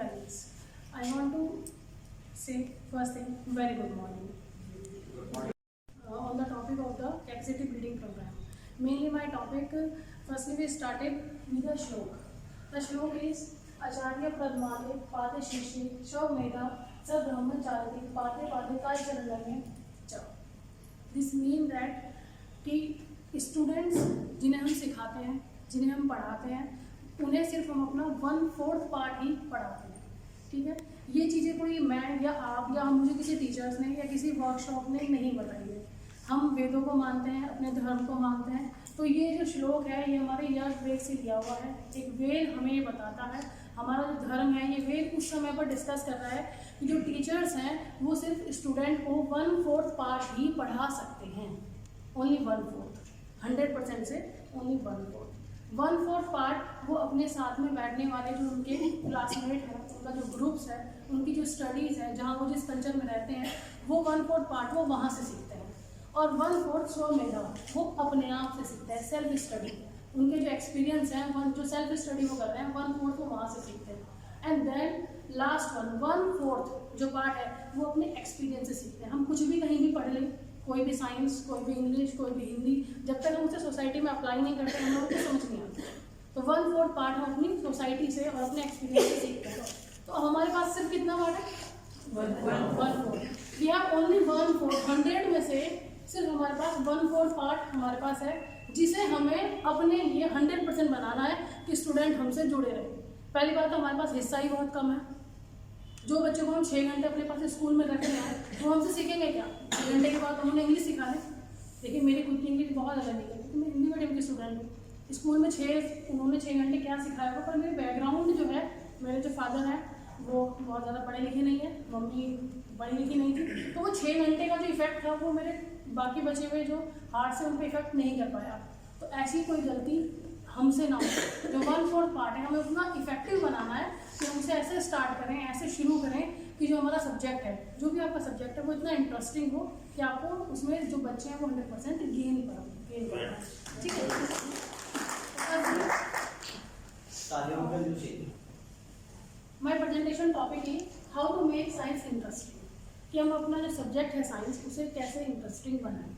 colleagues. I want to say first thing, very good morning. On the topic of the capacity building program. Mainly my topic, firstly we started with a shlok. The shlok is Acharya Pradmale Pade Shishi Shomeda Sab Brahmacharati Pade Pade Kai Charaname Cha. This mean that कि students जिन्हें हम सिखाते हैं, जिन्हें हम पढ़ाते हैं, उन्हें सिर्फ हम अपना 1/4 पार्ट ही पढ़ाते हैं. ठीक है, ये चीज़ें कोई मैं या आप या मुझे किसी टीचर्स ने या किसी वर्कशॉप ने नहीं बताई है. हम वेदों को मानते हैं, अपने धर्म को मानते हैं. तो ये जो श्लोक है ये हमारे यज्ञ वेद से लिया हुआ है. एक वेद हमें ये बताता है, हमारा जो धर्म है ये वेद उस समय पर डिस्कस कर रहा है कि जो टीचर्स हैं वो सिर्फ स्टूडेंट को 1/4 पार्ट ही पढ़ा सकते हैं. ओनली 1/4, 100% से ओनली 1/4 पार्ट वो अपने साथ में बैठने वाले जो उनके क्लासमेट हैं, उनका जो ग्रुप्स है, उनकी जो स्टडीज़ है, जहाँ वो जिस कल्चर में रहते हैं, वो 1/4 पार्ट वो वहाँ से सीखते हैं. और 1/4 स्वमेधा वो अपने आप से सीखते हैं, सेल्फ स्टडी. उनके जो एक्सपीरियंस हैं, जो सेल्फ स्टडी वो कर रहे हैं, 1/4 वो वहाँ से सीखते हैं. एंड देन लास्ट 1/4 जो पार्ट है वो अपने एक्सपीरियंस से सीखते हैं. हम कुछ भी कहीं भी पढ़ लें, कोई भी साइंस, कोई भी इंग्लिश, कोई भी हिंदी, जब तक हम उसे सोसाइटी में अप्लाई नहीं करते हम लोगों को समझ नहीं आता. तो 1/4 पार्ट हम अपनी सोसाइटी से और अपने एक्सपीरियंस से सीखते हैं. तो हमारे पास सिर्फ कितना पार्ट है? 1/4. We have only 1/4. 100 में से सिर्फ हमारे पास 1/4 पार्ट हमारे पास है, जिसे हमें अपने लिए 100% बनाना है कि स्टूडेंट हमसे जुड़े रहे. पहली बात तो हमारे पास हिस्सा ही बहुत कम है. जो बच्चों को हम 6 घंटे अपने पास स्कूल में रख रहे हैं वो हमसे सीखेंगे क्या? 6 घंटे के बाद उन्होंने इंग्लिश सिखा लें. लेकिन मेरी खुद की इंग्लिश बहुत ज़्यादा नहीं है क्योंकि मैं हिंदी मीडियम की स्टूडेंट हूँ. स्कूल में उन्होंने 6 घंटे क्या सिखाया होगा, पर मेरे बैकग्राउंड जो है, मेरे जो फादर हैं वो बहुत ज़्यादा पढ़े लिखे नहीं है, मम्मी पढ़ी लिखी नहीं थी. तो वो 6 घंटे का जो इफेक्ट था वो मेरे बाकी बचे हुए जो हार्ट से उन पर इफेक्ट नहीं कर पाया. तो ऐसी कोई गलती हमसे ना हो. जो 1/4 पार्ट है हमें उतना इफेक्टिव बनाना है कि हम उसे ऐसे स्टार्ट करें, ऐसे शुरू करें कि जो हमारा सब्जेक्ट है, जो भी आपका सब्जेक्ट है वो इतना इंटरेस्टिंग हो कि आपको उसमें जो बच्चे हैं वो 100% गेन करें. ठीक है. माय प्रेजेंटेशन टॉपिक है how to make science interesting. कि हम अपना जो सब्जेक्ट है साइंस उसे कैसे इंटरेस्टिंग बनाएं.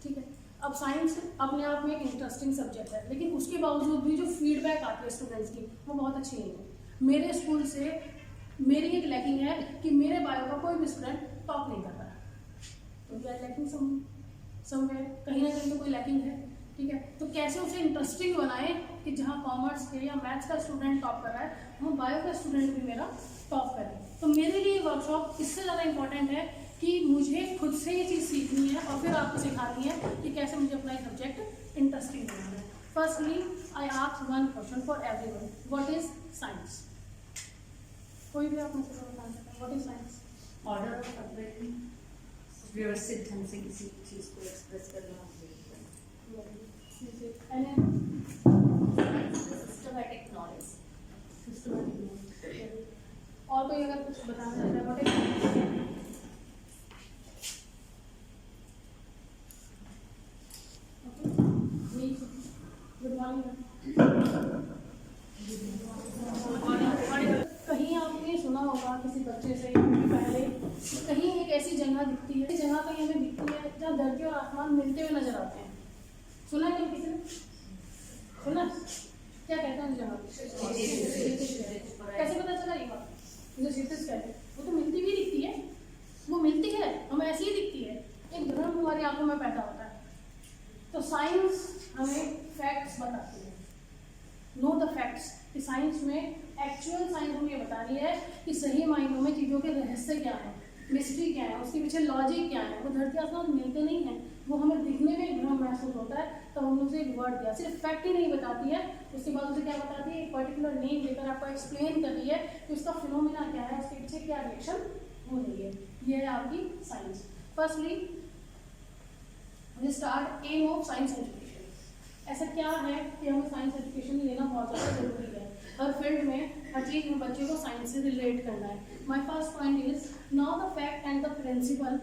ठीक है. अब साइंस अपने आप में एक इंटरेस्टिंग सब्जेक्ट है, लेकिन उसके बावजूद भी जो फीडबैक आती है स्टूडेंट्स की वो बहुत अच्छी नहीं है. मेरे स्कूल से मेरी एक लैकिंग है कि मेरे बायो का कोई भी स्टूडेंट टॉप नहीं कर रहा है. तो वी आर लैकिंग समवेयर, कहीं ना कहीं तो कोई लैकिंग है. ठीक है. तो कैसे उसे इंटरेस्टिंग बनाएं कि जहाँ कॉमर्स के या मैथ्स का स्टूडेंट टॉप कर रहा है वहाँ बायो का स्टूडेंट भी मेरा टॉप करे. तो मेरे लिए वर्कशॉप इससे ज़्यादा इंपॉर्टेंट है कि मुझे खुद से ये चीज़ सीखनी है और फिर आपको सिखानी है कि कैसे मुझे अपना सब्जेक्ट इंटरेस्टिंग बनाना है. Firstly I ask one question for everyone, what is science? कोई भी आप मुझे बता सकते हैं, what is science? Order of operating, व्यवस्थित ढंग से किसी चीज़ को एक्सप्रेस करना, सिस्टमैटिक नॉलेज. और कोई अगर कुछ बताना चाहता है, व्हाट इज? Good morning. कहीं आपने सुना होगा किसी बच्चे से पहले कहीं एक ऐसी जगह दिखती है, जगह कहीं हमें दिखती है जहाँ धरती और आसमान मिलते हुए नजर आते हैं. सुना है किसी ने? सुना? क्या कहते हैं उस जगह? कैसे पता चला ये बात? जो क्षितिज कहते हैं वो तो मिलती हुई दिखती है. वो मिलती है, हमें ऐसी ही दिखती है. एक भ्रम हमारी आंखों में पैदा होता है. तो साइंस हमें फैक्ट्स बताती है. Know the facts. कि साइंस में एक्चुअल साइंस हमें ये बता रही है कि सही मायनों में चीज़ों के रहस्य क्या है, मिस्ट्री क्या है, उसके पीछे लॉजिक क्या है. वो धरती आसमान मिलते नहीं हैं, वो हमें दिखने में एक भ्रम महसूस होता है. तो हमने उसे एक वर्ड दिया, सिर्फ फैक्ट ही नहीं बताती है, उसके बाद उसे क्या बताती है, एक पर्टिकुलर नेम देकर आपको एक्सप्लेन कर रही है कि उसका फिनोमिना क्या है, उसके पीछे क्या रिएक्शन हो रही है. ये है आपकी science. Firstly we start aim of science education. ऐसा क्या है कि हमें साइंस एजुकेशन लेना बहुत ज़्यादा जरूरी है. हर फील्ड में, हर चीज़ में बच्चे को साइंस से रिलेट करना है. My first point is now the fact and the principle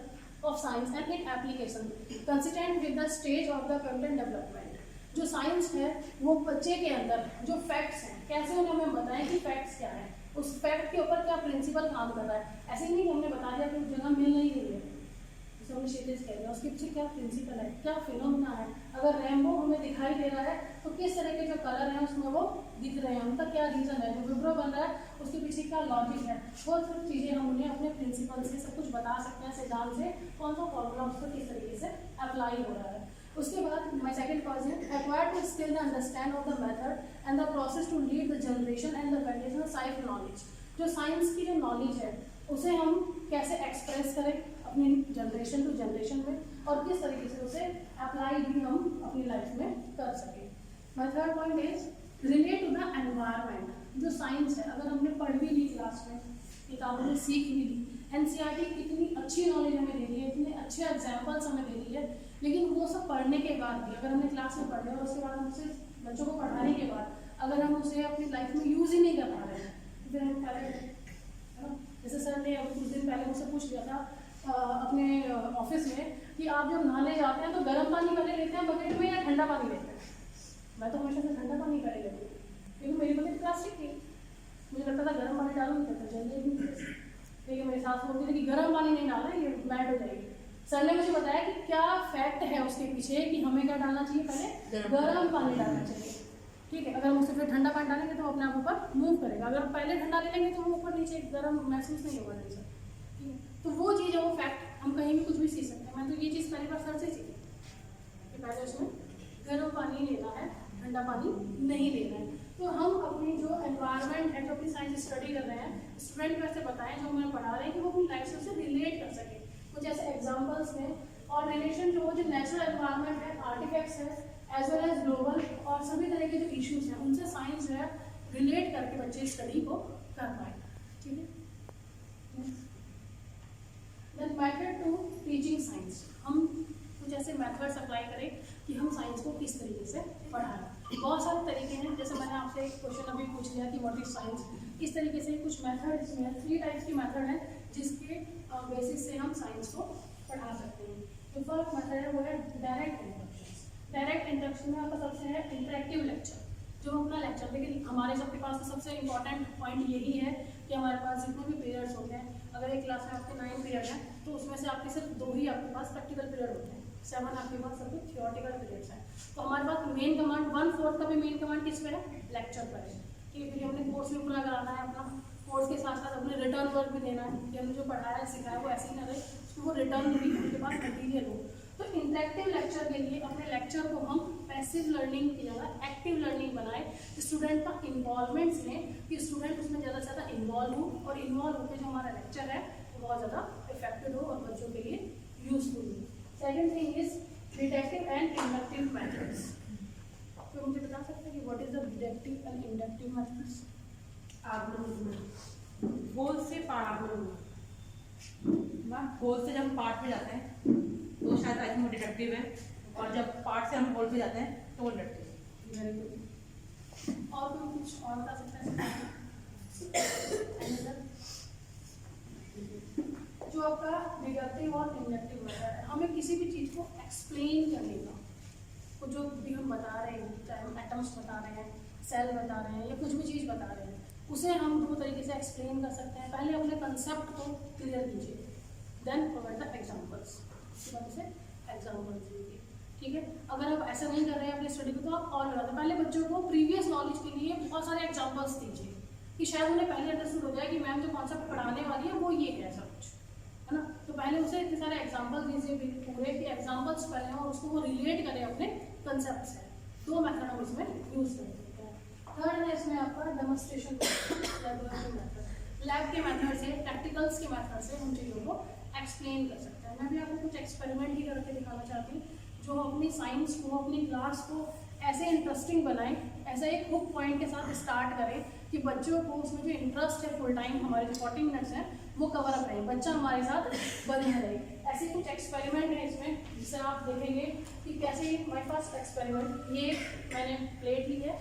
of science and it application consistent with the stage of the content development. जो साइंस है वो बच्चे के अंदर जो फैक्ट्स हैं कैसे उन्हें हमें बताएं कि फैक्ट्स क्या है, उस फैक्ट के ऊपर क्या प्रिंसिपल काम कर रहा है। ऐसे ही नहीं कि हमने बता दिया कि जगह मिल नहीं रही है, जैसे हमने क्षितिज कह दिया, उसके पीछे क्या प्रिंसिपल है, क्या फिनोमेना है। अगर रेनबो हमें दिखाई दे रहा है तो किस तरह के जो कलर हैं उसमें वो दिख रहे हैं, उनका क्या रीज़न है, जो विब्रो बन रहा है उसके पीछे क्या लॉजिक है। बहुत सारी चीज़ें हम उन्हें अपने प्रिंसिपल से सब कुछ बता सकते हैं, सिद्धांत से कौन सा फॉर्मूला उस पर किस तरीके से अप्लाई हो रहा है। उसके बाद माई सेकंड कॉज है acquire to skill the understand of the method and the process to lead the generation and the valuation of science knowledge. जो साइंस की जो नॉलेज है उसे हम कैसे एक्सप्रेस करें अपनी जनरेशन टू जनरेशन में, और किस तरीके से उसे अप्लाई भी हम अपनी लाइफ में कर सकें। My third point is relate to the environment. जो साइंस है अगर हमने पढ़ भी ली क्लास में, किताबों में सीख भी ली, एनसीईआरटी कितनी अच्छी नॉलेज हमें दे रही है, इतने अच्छे एग्जाम्पल्स हमें दे रही है, लेकिन वो सब पढ़ने के बाद भी अगर हमने क्लास में पढ़ लिया और उसके बाद हम उसे बच्चों को पढ़ाने के बाद अगर हम उसे अपनी लाइफ में यूज़ ही नहीं कर पा रहे हैं तो फिर हम क्या करें, है ना। जैसे सर ने अभी कुछ दिन पहले मुझसे पूछ लिया था अपने ऑफिस में कि आप जब नहाने जाते हैं तो गर्म पानी पहले लेते हैं बकेट में या ठंडा पानी लेते हैं। मैं तो हमेशा से ठंडा पानी पहले लेती हूँ क्योंकि मेरी बकेट प्लास्टिक थी, मुझे लगता था गर्म पानी डालूंगी तो जल्दी नहीं, लेकिन मेरी सास बोलती थी कि गर्म पानी नहीं डालना, ये मैट हो जाएगी। सर ने मुझे बताया कि क्या फैक्ट है उसके पीछे कि हमें क्या डालना चाहिए, पहले गर्म पानी डालना चाहिए। ठीक है, अगर हम उससे फिर ठंडा पानी डालेंगे तो अपने आप ऊपर मूव करेगा, अगर पहले ठंडा ले लेंगे तो वो ऊपर नीचे गर्म महसूस नहीं होगा जैसे। ठीक है, तो वो चीज़ है, वो फैक्ट हम कहीं भी कुछ भी सीख सकते हैं। मैं तो ये चीज़ पहली बार सर से सीखी कि पहले उसमें गर्म पानी लेना है, ठंडा पानी नहीं लेना है। तो हम अपनी जो एनवायरनमेंट है, जो अपनी साइंस स्टडी कर रहे हैं, स्टूडेंट को ऐसे बताएं जो हमें पढ़ा रहे हैं कि वो अपनी लाइफ से उससे रिलेट कर सके। कुछ ऐसे एग्जाम्पल्स में और रिलेशन जो नेचुरल एनवायरनमेंट है, आर्टिफैक्ट्स है, एज वेल एज ग्लोबल और सभी तरह के जो इश्यूज हैं उनसे साइंस जो है रिलेट करके बच्चे स्टडी को कर पाए। ठीक है, then method to teaching science. हम कुछ ऐसे मेथड्स अप्लाई करें कि हम साइंस को किस तरीके से पढ़ाएं। बहुत सारे तरीके हैं, जैसे मैंने आपसे एक क्वेश्चन अभी पूछ लिया कि व्हाट इज साइंस, इस तरीके से कुछ मेथड इसमें 3 टाइप्स की मेथड है जिसके बेसिस से हम साइंस को पढ़ा सकते हैं। तो फर्स्ट मेथड है वो है डायरेक्ट इंस्ट्रक्शन। डायरेक्ट इंस्ट्रक्शन में आपका सबसे है इंटरेक्टिव लेक्चर, जो अपना लेक्चर, लेकिन हमारे सबके पास तो सबसे इंपॉर्टेंट पॉइंट यही है कि हमारे पास जितने भी पीरियड्स होते हैं, अगर एक क्लास में आपके 9 पीरियड हैं तो उसमें से आपके सिर्फ 2 ही आपके पास प्रैक्टिकल पीरियड होते हैं, 7 आपके पास सब कुछ थियोरेटिकल पीरियड्स हैं। तो हमारे पास मेन कमांड 1/4 का भी मेन कमांड किस पे है, लेक्चर पर है। ठीक है, फिर हमने कोर्स भी पूरा कराना है अपना, कोर्स के साथ साथ अपने रिटर्न वर्क भी देना है कि हमने जो पढ़ाया सिखाया वो ऐसे ही ना रहे, उसको वो रिटर्न भी उनके पास मटीरियल हो। तो इंटरेक्टिव लेक्चर के लिए अपने लेक्चर को हम पैसिव लर्निंग की जगह एक्टिव लर्निंग बनाए, स्टूडेंट का इन्वॉल्वमेंट लें कि स्टूडेंट उसमें ज़्यादा से ज़्यादा इन्वॉल्व हो और इन्वॉल्व होकर जो हमारा लेक्चर है वो बहुत ज़्यादा इफेक्टिव हो और बच्चों के लिए यूजफुल हो। Second thing is deductive and inductive methods. तो मुझे बता सकते हैं कि what is the deductive and inductive methods? गोल से पार्ट गोल से जब हम पार्ट पे जाते हैं तो शायद आई थिंक वो डिडक्टिव है, और जब पार्ट से हम गोल पे जाते हैं तो वो इंडक्टिव है। Very good. और कोई कुछ और बता सकता है? जो आपका डिडक्टिव और इंडक्टिव मेथड है, हमें किसी भी चीज़ को एक्सप्लेन करने का, वो जो भी हम बता रहे हैं, चाहे हम एटम्स बता रहे हैं, सेल बता रहे हैं या कुछ भी चीज़ बता रहे हैं, उसे हम 2 तरीके से एक्सप्लेन कर सकते हैं। पहले अपने कंसेप्ट को क्लियर कीजिए, देन प्रोवाइड द एग्जाम्पल्स, उसके बाद उसे एग्जाम्पल्स दीजिए। ठीक है, अगर आप ऐसा नहीं कर रहे हैं अपनी स्टडी को तो आप और लगाते, पहले बच्चों को प्रीवियस नॉलेज के लिए बहुत सारे एग्जाम्पल्स दीजिए कि शायद उन्हें पहले अंडरस्टूड हो जाए कि मैम जो कॉन्सेप्ट पढ़ाने वाली है वो ये है सब कुछ, है ना। तो पहले उसे इतने सारे एग्जाम्पल दीजिए पूरे कि एग्जाम्पल्स पढ़ें और उसको वो रिलेट करें अपने कंसेप्ट से। 2 मेथड हम इसमें यूज़ कर सकते हैं। थर्ड है इसमें आपका डेमोन्स्ट्रेशन मेथड। लैब के मेथड से, प्रैक्टिकल्स के मेथड से हम चीज़ों को एक्सप्लेन कर सकते हैं। मैं भी आपको कुछ एक्सपेरिमेंट ही करके दिखाना चाहती हूँ जो अपनी साइंस को, अपनी क्लास को ऐसे इंटरेस्टिंग बनाएं, ऐसा एक हुक पॉइंट के साथ स्टार्ट करें कि बच्चों को उसमें जो इंटरेस्ट है फुल टाइम हमारे जो 40 मिनट्स हैं वो कवर अप रहे, बच्चा हमारे साथ बने रहे। ऐसे कुछ एक्सपेरिमेंट है इसमें जिससे आप देखेंगे कि कैसे माय फर्स्ट एक्सपेरिमेंट, ये मैंने प्लेट ली है,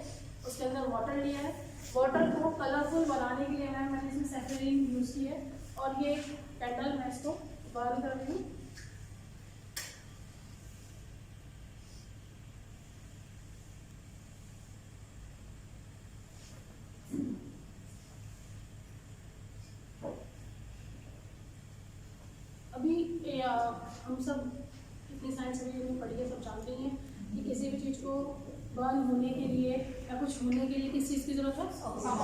उसके अंदर वाटर लिया है, वाटर को कलरफुल बनाने के लिए मैंने इसमें सेफरीन यूज़ की है, और ये कैंडल मैं इसको बर्न कर रही हूँ। हम सब इतनी साइंस अभी नहीं पढ़ी है, सब जानते ही हैं कि किसी भी चीज़ को बर्न होने के लिए या कुछ होने के लिए किस चीज़ की ज़रूरत है,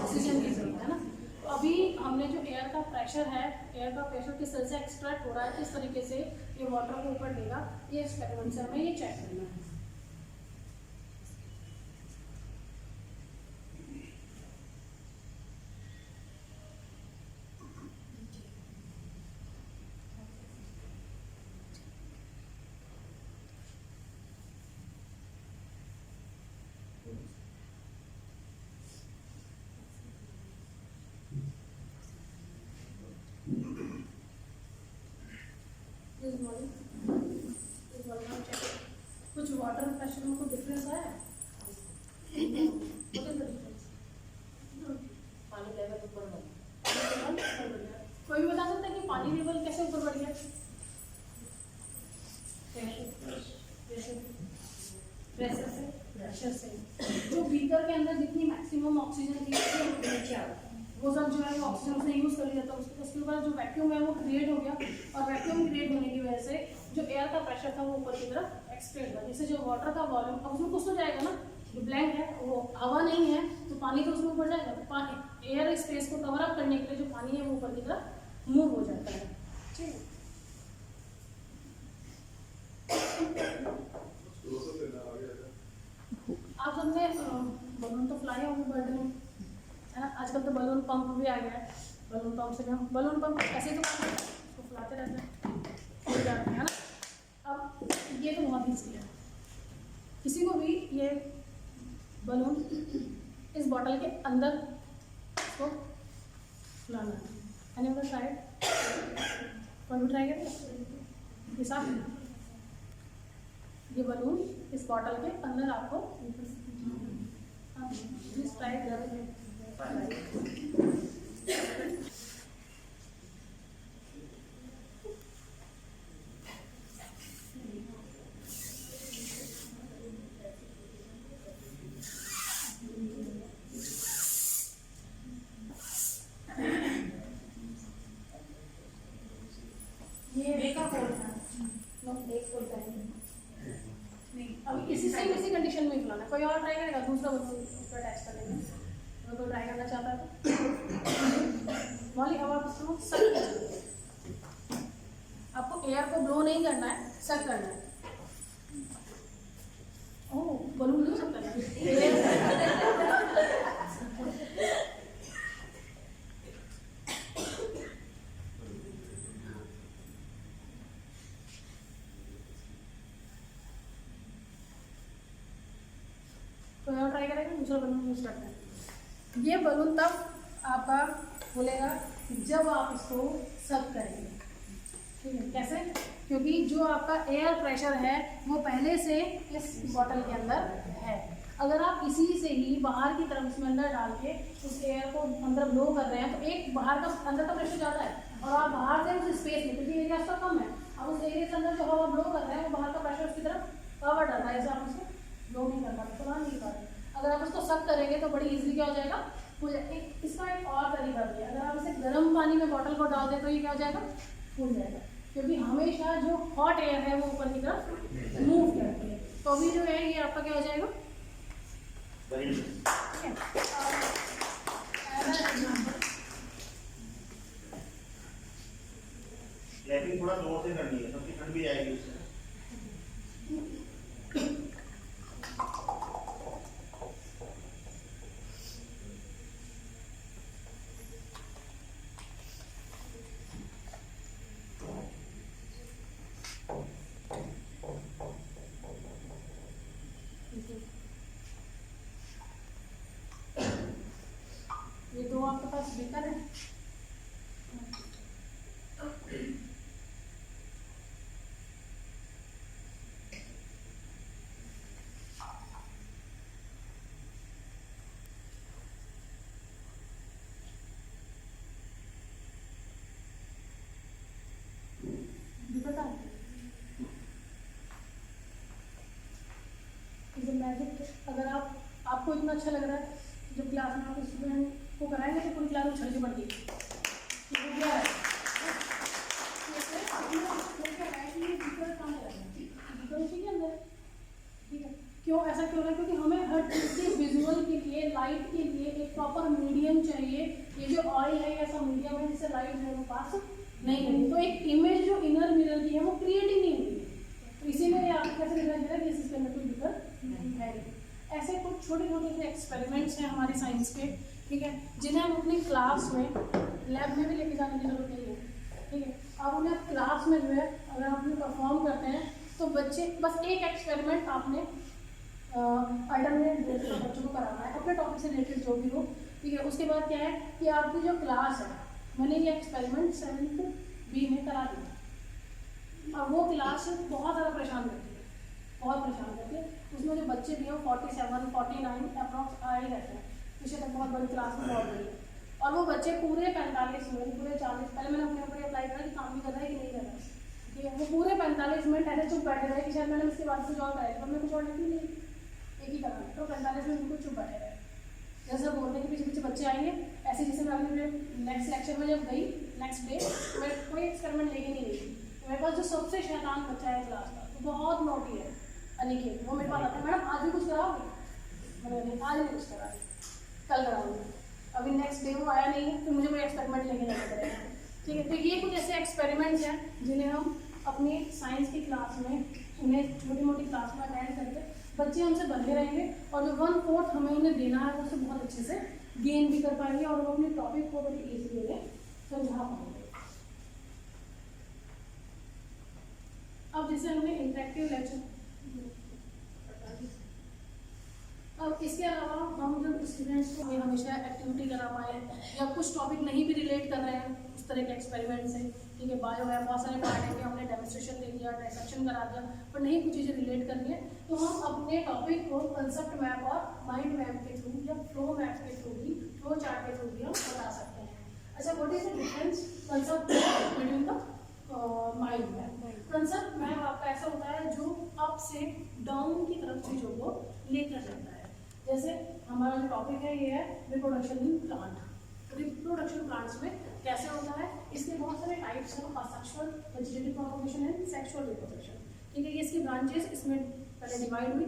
ऑक्सीजन की ज़रूरत है ना। तो अभी हमने जो एयर का प्रेशर है, एयर का प्रेशर किस तरह से एक्सट्रैक्ट हो रहा है, किस तरीके से ये वाटर को ऊपर लेगा, ये एक्सपेरिमेंट से हमें ये चेक करना है। इस बॉडी में चेक कुछ वाटर प्रेशर में कुछ डिफरेंस आया है? What is the difference? पानी लेवल ऊपर बढ़ कोई भी बता सकता है कि पानी लेवल कैसे ऊपर बढ़ गया? प्रेशर से जो बीकर के अंदर जितनी मैक्सिमम ऑक्सीजन थी वो सब जो है ऑक्सीजन उसने यूज़ कर लिया था। उसके बाद जो वैक्यूम है वो क्रिएट हो गया, और वैक्यूम क्रिएट होने की वजह से जो एयर का प्रेशर था वो ऊपर की तरफ एक्सपेंड हुआ। जैसे जो वाटर का वॉल्यूम, अब उसमें कुछ तो जाएगा ना, जो ब्लैंक है वो हवा नहीं है तो पानी तो उसमें ऊपर जाएगा। तो पानी एयर स्पेस को कवर अप करने के लिए जो पानी है वो ऊपर की तरफ मूव हो जाता है। ठीक है, आप सबने बलून तो फ्लाई होंगे बर्ड में, है ना। आजकल तो बलून पंप भी आ गया है। बलून पंप से हम बलून पंप ऐसे तो काम करता है, उसको फुलाते रहते हैं, उड़ जाते हैं, है ना। अब ये तो बहुत ईजी है, किसी को भी ये बलून इस बॉटल के अंदर इसको फुलाना है। एनी अदर साइड कोई भी ट्राई करें ये साफ। ये बलून इस बॉटल के अंदर आपको प्लीज ट्राई करें। ये बेका कोड है, एक कोड है नहीं। अब इसी कंडीशन में फुलाना है। कोई और ट्राई करेगा? दूसरा बलून उस पर अटैच कर लेंगे। अगर कोई ट्राई करना चाहता है तो मौली अब आप इसको सक कीजिए। आपको एयर को ब्लो नहीं करना है, सक करना है। ओह, बलून नहीं हो सकता है। कोई और ट्राई करेगा? दूसरा बलून यूज करते हैं। ये बलून तब आपका खुलेगा जब आप इसको सक करेंगे। ठीक है, कैसे? क्योंकि जो आपका एयर प्रेशर है वो पहले से इस बॉटल के अंदर है। अगर आप इसी से ही बाहर की तरफ इसमें अंदर डाल के उस एयर को अंदर ब्लो कर रहे हैं तो एक बाहर का अंदर का प्रेशर ज़्यादा है, और आप बाहर से उस स्पेस में, क्योंकि एरिया उसका कम है, अब उस एरिया के अंदर जो हवा ब्लो कर रहे हैं वो बाहर का प्रेशर उसकी तरफ कवर डाल रहा है, जैसे आप उसको ब्लो नहीं कर पाते, फुला नहीं पाते। अगर आप उसको सक करेंगे तो बड़ी इजीली क्या हो जाएगा, हो जाएगा। इसका एक और तरीका भी है, अगर आप इसे गर्म पानी में बॉटल को डाल दें तो ये क्या हो जाएगा, फूल जाएगा, क्योंकि हमेशा जो हॉट एयर है वो ऊपर की तरफ मूव करती है। तो अभी जो है ये आपका क्या हो जाएगा, लैपिंग थोड़ा जोर से करनी है, सबकी ठंड भी जाएगी उससे। ये दो आपके पास बीकर है, मैजिक। अगर आपको इतना अच्छा लग रहा है, जब क्लास में आप स्टूडेंट को कराएंगे तो पूरी क्लास में छल के पड़ गई। जिससे लाइट जो है वो पास नहीं होगी, तो एक इमेज जो इनर मिरर की है वो क्रिएट ही नहीं हुई। तो इसीलिए आपको कैसे दिखाई दे रहा है कि इस सिस्टम में कोई दिक्कत नहीं है। ऐसे कुछ छोटे छोटे से एक्सपेरिमेंट्स हैं हमारे साइंस के, ठीक है, जिन्हें हम अपनी क्लास में, लैब में भी लेके जाने की जरूरत नहीं है, ठीक है। अब उन्हें क्लास में जो है अगर आप उन्हें परफॉर्म करते हैं तो बच्चे बस एक एक्सपेरिमेंट आपने अल्टरनेट बेस पर बच्चों को कराना है अपने टॉपिक से रिलेटेड जो भी हो, ठीक है। उसके बाद क्या है कि आपकी जो क्लास है, मैंने ये एक्सपेरिमेंट 7th B में करा दिया। अब वो क्लास बहुत ज़्यादा परेशान करती है, बहुत परेशान करती है। उसमें जो बच्चे भी हैं 47 49 अप्रॉक्स आ ही रहते हैं, पीछे तक बहुत बड़ी क्लास में बहुत बड़ी है। और वो बच्चे पूरे 45 मिनट, पूरे 40, पहले मैंने अपने ऊपर अप्लाई करा कि काम भी कर रहा है कि नहीं कर रहा है, ठीक है। वो पूरे 45 मिनट ऐसे चुप बैठे रहे कि शायद मैंने उसके बाद कुछ और कराया, पर मैं कुछ और नहीं, एक ही करा, तो 45 मिनट बिल्कुल चुप बैठे रहे। जैसे बोलते हैं कि पीछे पीछे बच्चे आएंगे, ऐसे जैसे मैं अभी नेक्स्ट लेक्चर में जब गई नेक्स्ट डे, मैं कोई एक्सपेरिमेंट लेके नहीं गई। मेरे पास जो सबसे शैतान बच्चा है क्लास का, तो बहुत नोटी है अनिकेत, वो मेरे पास आता है, मैडम आज भी कुछ कराओगे? मैंने नहीं, आज नहीं कुछ करा, कल कराऊंगी। अभी नेक्स्ट डे वो आया नहीं है, तो मुझे कोई एक्सपेरिमेंट लेके जाना पड़ेगा, ठीक है। तो ये कुछ ऐसे एक्सपेरिमेंट्स हैं जिन्हें हम अपनी साइंस की क्लास में, उन्हें छोटी मोटी क्लास में अटेंड करके बच्चे हमसे बने रहेंगे, और जो 1/4 हमें उन्हें देना है वो उसे बहुत अच्छे से गेन भी कर पाएंगे, और वो अपने टॉपिक को बड़ी ईजीली उन्हें समझा पाएंगे। अब जैसे हमने इंटरेक्टिव लेक्चर, अब इसके अलावा हम जब स्टूडेंट्स को हमेशा एक्टिविटी करा पाए या कुछ टॉपिक नहीं भी रिलेट कर रहे हैं उस तरह के एक्सपेरिमेंट से, ठीक है, बायो है, बहुत सारे पार्ट है कि हमने डेमोन्स्ट्रेशन दे दिया, डायसेक्शन करा दिया, पर नहीं कुछ चीज़ें रिलेट करनी है, तो हम अपने टॉपिक को कंसेप्ट मैप और माइंड मैप के थ्रू या फ्लो मैप के थ्रू भी, फ्लो चार्ट के थ्रू भी हम बता सकते हैं। अच्छा, what is the difference concept between the mind map? Concept map आपका ऐसा होता है जो अप से डाउन की तरफ चीज़ों को लेकर जाता है। जैसे हमारा जो टॉपिक है ये है reproduction in plant. Reproduction plants में कैसे होता है, इसके बहुत सारे टाइप्स हैं, asexual, vegetative propagation and sexual reproduction, ठीक है। ये इसकी ब्रांचेस इसमें पहले डिवाइड हुई,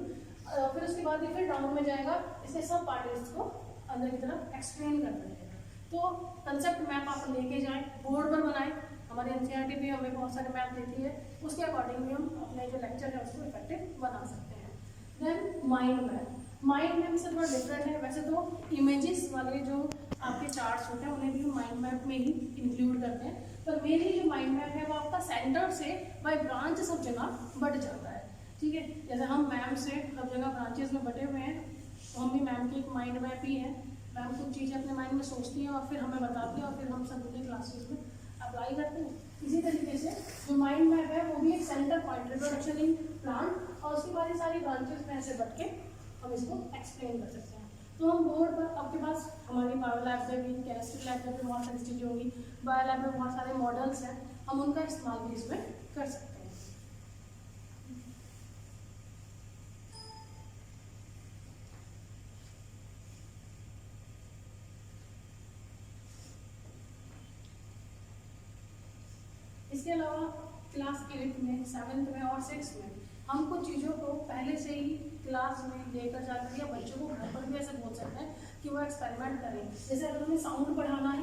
फिर उसके बाद ये फिर डाउन में जाएगा, इसके सब पार्ट्स को अंदर की तरफ एक्सप्लेन करता रहेगा। तो कंसेप्ट मैप आप लेके जाएं, बोर्ड पर बनाएं, हमारे एनसीईआरटी भी हमें बहुत सारे मैप देती है, उसके अकॉर्डिंग भी हम अपने जो लेक्चर है उसको इफेक्टिव बना सकते हैं। Then mind map, mind map से थोड़ा डिफरेंट है। वैसे तो इमेजेस वाले जो आपके चार्ट्स होते हैं उन्हें भी माइंड मैप में ही इंक्लूड करते हैं, पर मेनली जो माइंड मैप है वो आपका सेंटर से बाय ब्रांच सब जगह बट जाता है, ठीक है। जैसे हम मैम से सब जगह ब्रांचेस में बटे हुए हैं, तो हम भी मैम की एक माइंड मैप ही है। मैम कुछ चीज़ें अपने माइंड में सोचती हैं और फिर हमें बताती हैं, और फिर हम सब अपने क्लासेस में अप्लाई करते हैं। इसी तरीके से जो माइंड मैप है वो भी एक centre point, reproduction in plant, और उसके बाद ये सारी ब्रांचेस में ऐसे बट के हम इसको एक्सप्लेन कर सकते हैं। तो हम बोर्ड पर, आपके पास हमारी बायो लैब में भी, केमिस्ट्री लैब में भी बहुत सारी चीज़ें होंगी, बायो लैब में बहुत सारे मॉडल्स हैं, हम उनका इस्तेमाल भी इसमें कर सकते हैं। इसके अलावा क्लास 8 में, 7th में और 6th में हम कुछ चीज़ों को पहले से ही क्लास में लेकर जाकर, या बच्चों को घर पर भी ऐसे बोल सकते हैं कि वो एक्सपेरिमेंट करें। जैसे अगर हमें साउंड पढ़ाना है,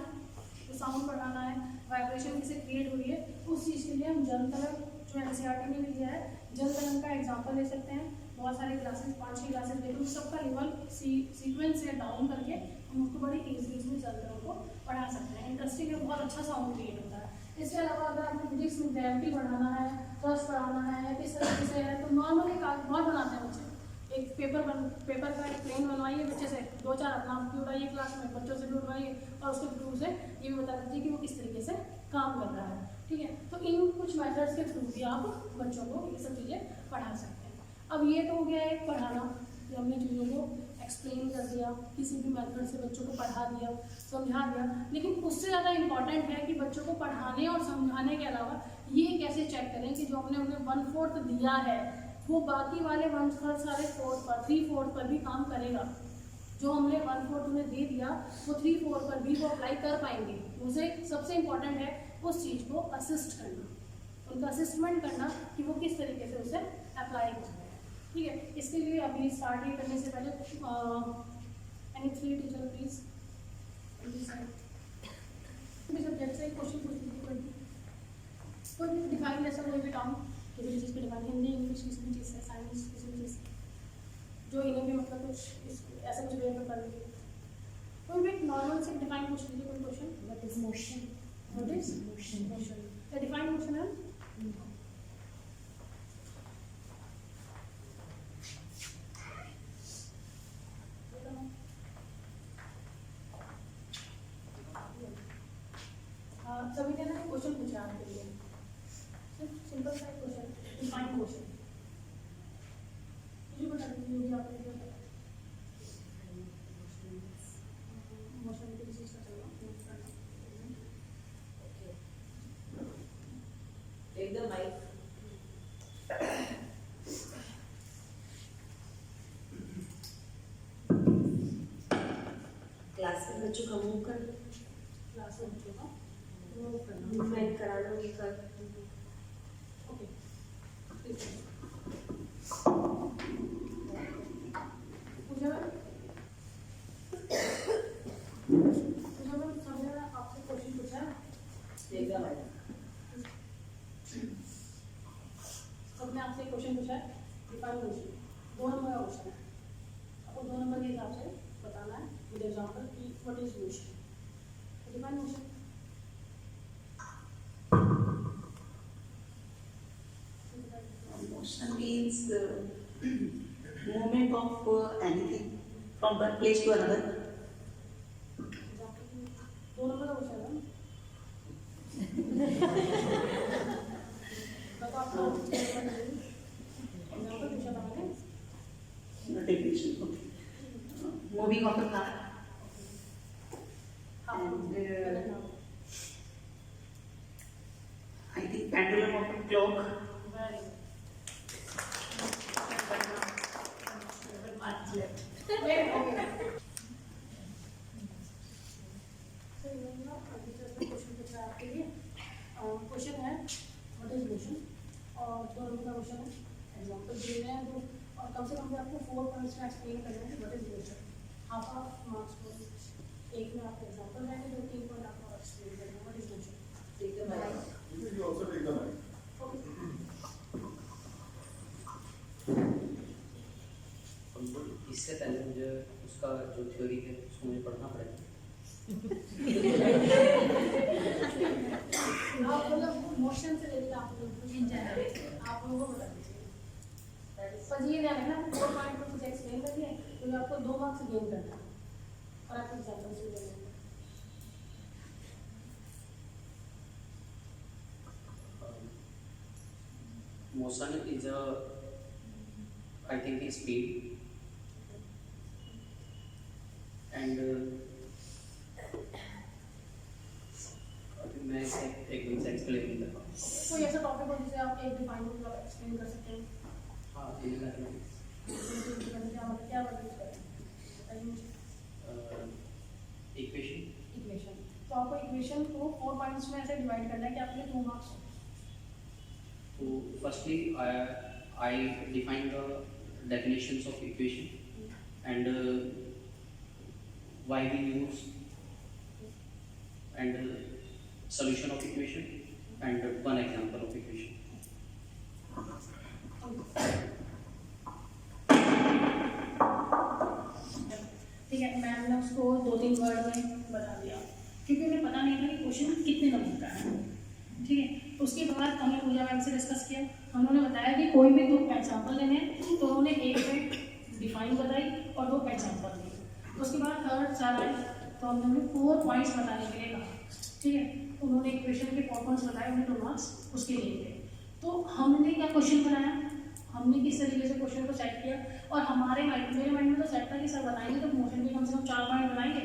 तो साउंड पढ़ाना है, वाइब्रेशन किसे क्रिएट हो रही है, उस चीज़ के लिए हम जल तरंग, जो एनसीईआरटी ने भी दिया है, जल तरंग का एग्जाम्पल ले सकते हैं। बहुत सारी क्लासेस, 5-6 क्लासेस लेकर सबका लेवल सीक्वेंस से डाउन करके हम उसको बड़ी ईजिली उसमें जल तरंग को पढ़ा सकते हैं। इंटरेस्टिंग है, बहुत अच्छा साउंड क्रिएट होता है। इसके अलावा अगर आपको फिजिक्स में ग्रेविटी बढ़ाना है, थ्रस्ट बढ़ाना है, किस तरीके से है, तो नॉर्मली बहुत बनाते हैं बच्चे। एक पेपर का एक प्लेन बनवाइए बच्चे से, 2-4 अपना भी उड़ाइए क्लास में, बच्चों से भी उड़वाइए, और उसके थ्रू से ये भी बता दीजिए कि वो किस तरीके से काम कर रहा है, ठीक है। तो इन कुछ मेथड्स के थ्रू भी आप बच्चों को ये सब चीज़ें पढ़ा सकते हैं। अब ये तो हो गया एक पढ़ाना, कि हमने चीज़ों को एक्सप्लेन कर दिया, किसी भी मेथड से बच्चों को पढ़ा दिया, समझा दिया। लेकिन उससे ज़्यादा इम्पॉर्टेंट है कि बच्चों को पढ़ाने और समझाने के अलावा ये कैसे चेक करें कि जो हमने उन्हें 1/4 दिया है वो बाकी वाले 1/3 सारे 4 पर 3/4 पर भी काम करेगा। जो हमने 1/4 उन्हें दे दिया वो 3/4 पर भी वो अप्लाई कर पाएंगे। उसे सबसे इम्पॉर्टेंट है उस चीज़ को असिस्ट करना, उनका असिस्टमेंट करना कि वो किस तरीके से उसे अप्लाई कर रहे हैं, ठीक है। इसके लिए अभी स्टार्ट करने से पहले एनी 3 टीचर प्लीज सब्जेक्ट से कोई भी डिफाइन ऐसा कोई भी टर्म किसी भी चीज़ की डिफाइन, हिंदी इंग्लिश किसी भी चीज़ से, साइंस किसी भी चीज़ से, जो इन्हें भी मतलब कुछ ऐसा कुछ वे में कर लीजिए। कोई भी नॉर्मल से डिफाइन पूछ लीजिए कोई question. What is motion? What is Motion. Motion? The defined motion है सभी ने ना क्वेश्चन पूछा आपके लिए, सिर्फ सिंपल सा क्वेश्चन, डिफाइन क्वेश्चन। मुझे बता दीजिए जो भी आपने दिया था। मोशन की चीज़ का चलो Take the mic. क्लास में बच्चों का मूव कर क्लास में बच्चों का वो करना। मूवमेंट कराना उनका। ओके पूजा मैम सबने आपसे क्वेश्चन पूछा है, Take the mic. सबने आपसे क्वेश्चन पूछा है डिफाइन क्वेश्चन, 2 नंबर का क्वेश्चन है, आपको 2 नंबर के हिसाब से बताना है विद एग्जांपल कि what is motion. Define motion Motion means movement of anything from one place to another. 2 number का क्वेश्चन है तो आपको एग्जांपल पूछा था मैंने। Definition. Okay. Moving of the car. हाँ And मैंने कहा। I think pendulum of a clock. Very good. Very okay. So ये ना अभी जो इसमें क्वेश्चन पूछा है आपके लिए, क्वेश्चन है व्हाट इज मोशन और 2 नंबर का क्वेश्चन है एग्जांपल दिए हुए हैं 2 और कम से कम भी आपको 4 पॉइंट्स में एक्सप्लेन करना है what is motion. Half marks को एक में आपको एग्जांपल रहेंगे, 2-3 पॉइंट आपको एक्सप्लेन करना है what is motion. Take the mic. You also take the mic. इससे पहले मुझे उसका जो थ्योरी है उसको मुझे पढ़ना पड़ेगा। आप मतलब मोशन से लेकर आप लोगों को बता दीजिए। पर ये ध्यान रखना 4 पॉइंट में कुछ एक्सप्लेन कर दिया तो आपको 2 मार्क्स गेन करना है और आपके एग्जाम्पल से लेना है। Motion is a, I think, is speed, and अभी मैं इसे एकदम से एक्सप्लेन नहीं कर पाऊँ। कोई ऐसा टॉपिक हो जिसे आप एक डिफाइन मतलब एक्सप्लेन कर सकते हैं? हाँ, इन मैथमेटिक्स क्या मतलब क्या वर्ड यूज करें बताइए मुझे। इक्वेशन। इक्वेशन, तो आपको इक्वेशन को 4 पॉइंट्स में ऐसे डिवाइड करना है कि आपके 2 मार्क्स हो। So firstly, I define the definitions of equation and why we use and solution of equation and one example of equation. ठीक है, मैम ने उसको 2-3 वर्ड में बता दिया क्योंकि उन्हें पता नहीं था कि क्वेश्चन कितने नंबर का है। ठीक है, उसके बाद हमने पूजा मैम से डिस्कस किया, उन्होंने बताया कि कोई भी 2 एग्जाम्पल लेने हैं तो उन्होंने एक में डिफाइन बताई और 2 एग्जाम्पल दिए। उसके बाद थर्ड साल आए तो हमने 4 पॉइंट्स बताने के लिए कहा। ठीक है, उन्होंने इक्वेशन के 4 पॉइंट्स बताए, उन्हें 2 मार्क्स उसके लिए थे। तो हमने क्या क्वेश्चन बनाया, हमने किस तरीके से क्वेश्चन को सेट किया और हमारे माइंड मेरे माइंड में तो सेट था कि सर बताएंगे तो मोशन के कम से कम 4 पॉइंट बनाएंगे,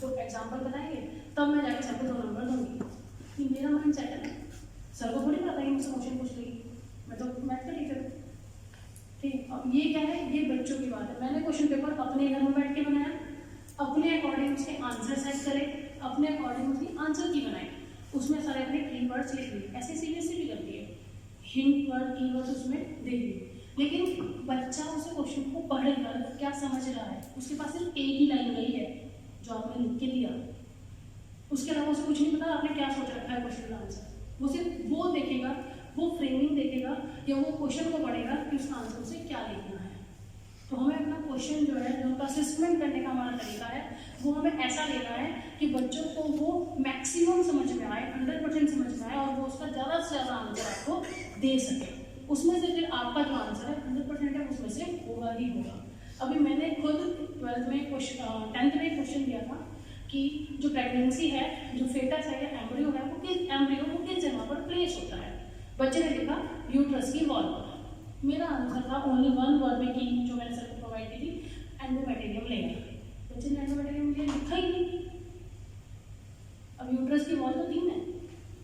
तो एग्जाम्पल बताएंगे, तब मैं जाके सबको 2 नंबर दूंगी। कि मेरा माइंड सेट है, सर को थोड़ी पता है कि मुझसे क्वेश्चन पूछ लेगी, मैं तो मैथ का टीचर हूँ। ठीक, अब ये क्या है, ये बच्चों की बात है। मैंने क्वेश्चन पेपर अपने घर में बैठ के बनाया, अपने अकॉर्डिंग उसके आंसर सेट करे, अपने अकॉर्डिंग उसकी आंसर की बनाए, उसमें सारे अपने कीवर्ड्स लिख लिए। ऐसे सीबीएसई भी करती है, हिंट वर्ड कीवर्ड्स उसमें दे दिए, लेकिन बच्चा उस क्वेश्चन को पढ़ कर क्या समझ रहा है, उसके पास सिर्फ एक ही लाइन गई है जो आपने लिख के दिया, उसके अलावा उसे कुछ नहीं पता आपने क्या सोच रखा है क्वेश्चन का आंसर। वो सिर्फ वो देखेगा, वो फ्रेमिंग देखेगा या वो क्वेश्चन को पढ़ेगा कि उसका आंसर उसे क्या लिखना है। तो हमें अपना क्वेश्चन जो है, जो उनका असेसमेंट करने का हमारा तरीका है, वो हमें ऐसा लेना है कि बच्चों को वो मैक्सिमम समझ में आए, 100% समझ में आए और वो उसका ज़्यादा से ज़्यादा आंसर आपको दे सके। उसमें से फिर आपका जो आंसर है 100% है, उसमें से होगा ही होगा। अभी मैंने खुद 12th में 10th में क्वेश्चन दिया था कि जो प्रेगनेंसी है, जो फेटस है या एम्ब्रियो है, वो किस जगह पर प्लेस होता है। बच्चे ने लिखा यूट्रस की वॉल पर। मेरा आंसर था ओनली वन वर्ड में, की जो मैंने सर को प्रोवाइड की थी, एंडोमेटेरियम लेयर। बच्चे ने एंडोमेटेरियम लेयर लिखा ही नहीं। अब यूट्रस की वॉल तो 3 है,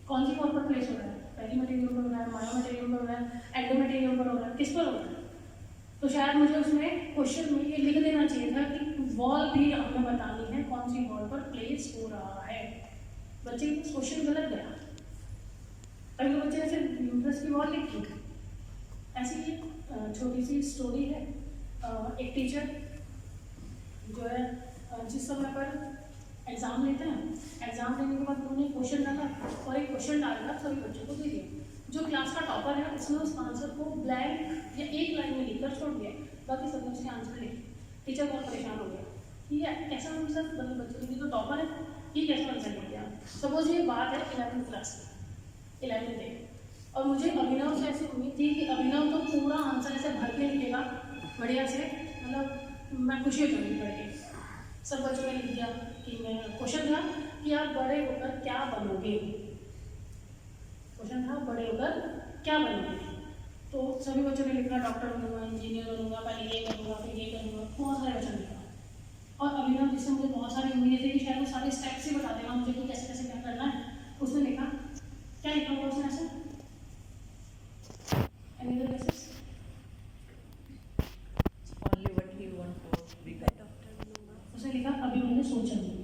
कौन सी वॉल पर प्लेस हो रहा है? पहली मटेरियम पर हो रहा है, मायोमटेरियम पर हो रहा है, एंडोमेटेरियम पर हो रहा है, किस पर हो रहा है? तो शायद मुझे उसमें क्वेश्चन में ये लिख देना चाहिए था कि वॉल भी हमें बतानी है कौन सी वॉल पर प्लेस हो रहा है। बच्चे का क्वेश्चन गलत गया। अगले बच्चे ने सिर्फ यूट्रस की वॉल लिखी। ऐसी ही छोटी सी स्टोरी है। एक टीचर जो है जिस समय पर एग्ज़ाम लेते हैं, एग्ज़ाम लेने के बाद उन्होंने क्वेश्चन डाला और एक क्वेश्चन डालकर सभी बच्चों को दे दिया। जो क्लास का टॉपर है उसने उस आंसर को ब्लैंक या एक लाइन में लिखकर छोड़ दिया, बाकी सबने उसके आंसर लिखे। टीचर बहुत परेशान हो गया, ये कैसा आंसर, मतलब बच्चों की तो टॉपर है, ये कैसा आंसर लिख दिया। सपोज ये बात है 11th क्लास की, 11th डे, और मुझे अभिनव से ऐसी उम्मीद थी कि अभिनव तो पूरा आंसर ऐसे भर के लिखेगा बढ़िया से, मतलब मैं खुशी हो जाऊँगी पढ़ के। सब बच्चों ने लिख दिया कि मैं क्वेश्चन था कि आप बड़े होकर क्या बनोगे। क्वेश्चन था बड़े होकर क्या बनोगे। तो सभी बच्चों ने लिखा डॉक्टर बनूंगा, इंजीनियर बनूंगा, पहले ये करूँगा, फिर ये करूँगा, बहुत सारे बच्चों ने लिखा। और अभिनव जिससे मुझे बहुत सारी उम्मीदें थी कि शायद वो सारे स्टेप्स ही बता देगा मुझे कि कैसे कैसे क्या करना है, उसने लिखा, क्या लिखा हुआ उसने ऐसा, Any other guesses? Only what he want to become. उसने लिखा अभी मैंने सोचा नहीं।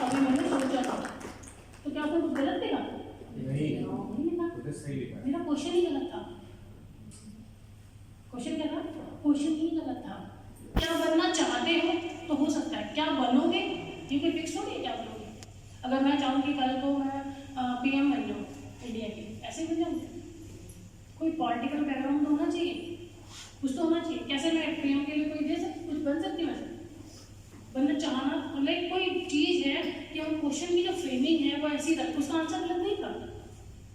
अभी मैंने सोचा था, तो क्या आपने कुछ गलत लिखा? नहीं लिखा, सही लिखा। मेरा क्वेश्चन ही गलत था। क्वेश्चन क्या था? क्वेश्चन ही गलत था। क्या बनना चाहते हो तो हो सकता है, क्या बनोगे ये कोई फिक्स थोड़ी है क्या बनोगे। अगर मैं चाहूँ कि कल को मैं PM बन जाऊँ इंडिया की, ऐसे बन जाऊँ? कोई पॉलिटिकल बैकग्राउंड तो होना चाहिए, कुछ तो होना चाहिए। कैसे मैं PM के लिए कोई दे सकती, कुछ बन सकती मैं बनना चाहना, लाइक कोई चीज़ है कि हम क्वेश्चन की जो फ्रेमिंग है वो ऐसी रख, उसका आंसर गलत नहीं था,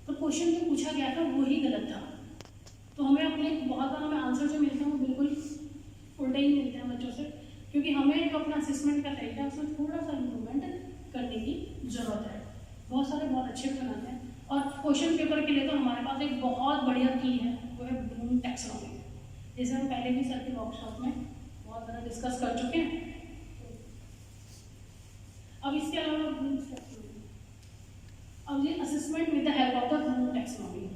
तो क्वेश्चन जो पूछा गया था वो ही गलत था। तो हमें अपने बहुत बार हमें आंसर जो मिलते हैं वो बिल्कुल उल्टे ही मिलते हैं बच्चों से, क्योंकि हमें जो अपना असेसमेंट का तरीका है उसमें थोड़ा सा इम्प्रूवमेंट करने की ज़रूरत है। बहुत सारे बहुत अच्छे भी बनाते हैं, और क्वेश्चन पेपर के लिए तो हमारे पास एक बहुत बढ़िया की है, वो है ब्लूम टैक्सोनॉमी, जैसे हम पहले भी सर के वर्कशॉप में बहुत ज़्यादा डिस्कस कर चुके हैं। अब इसके अलावा ब्लूम टैक्सोनॉमी, अब ये assessment with the help of the Bloom taxonomy,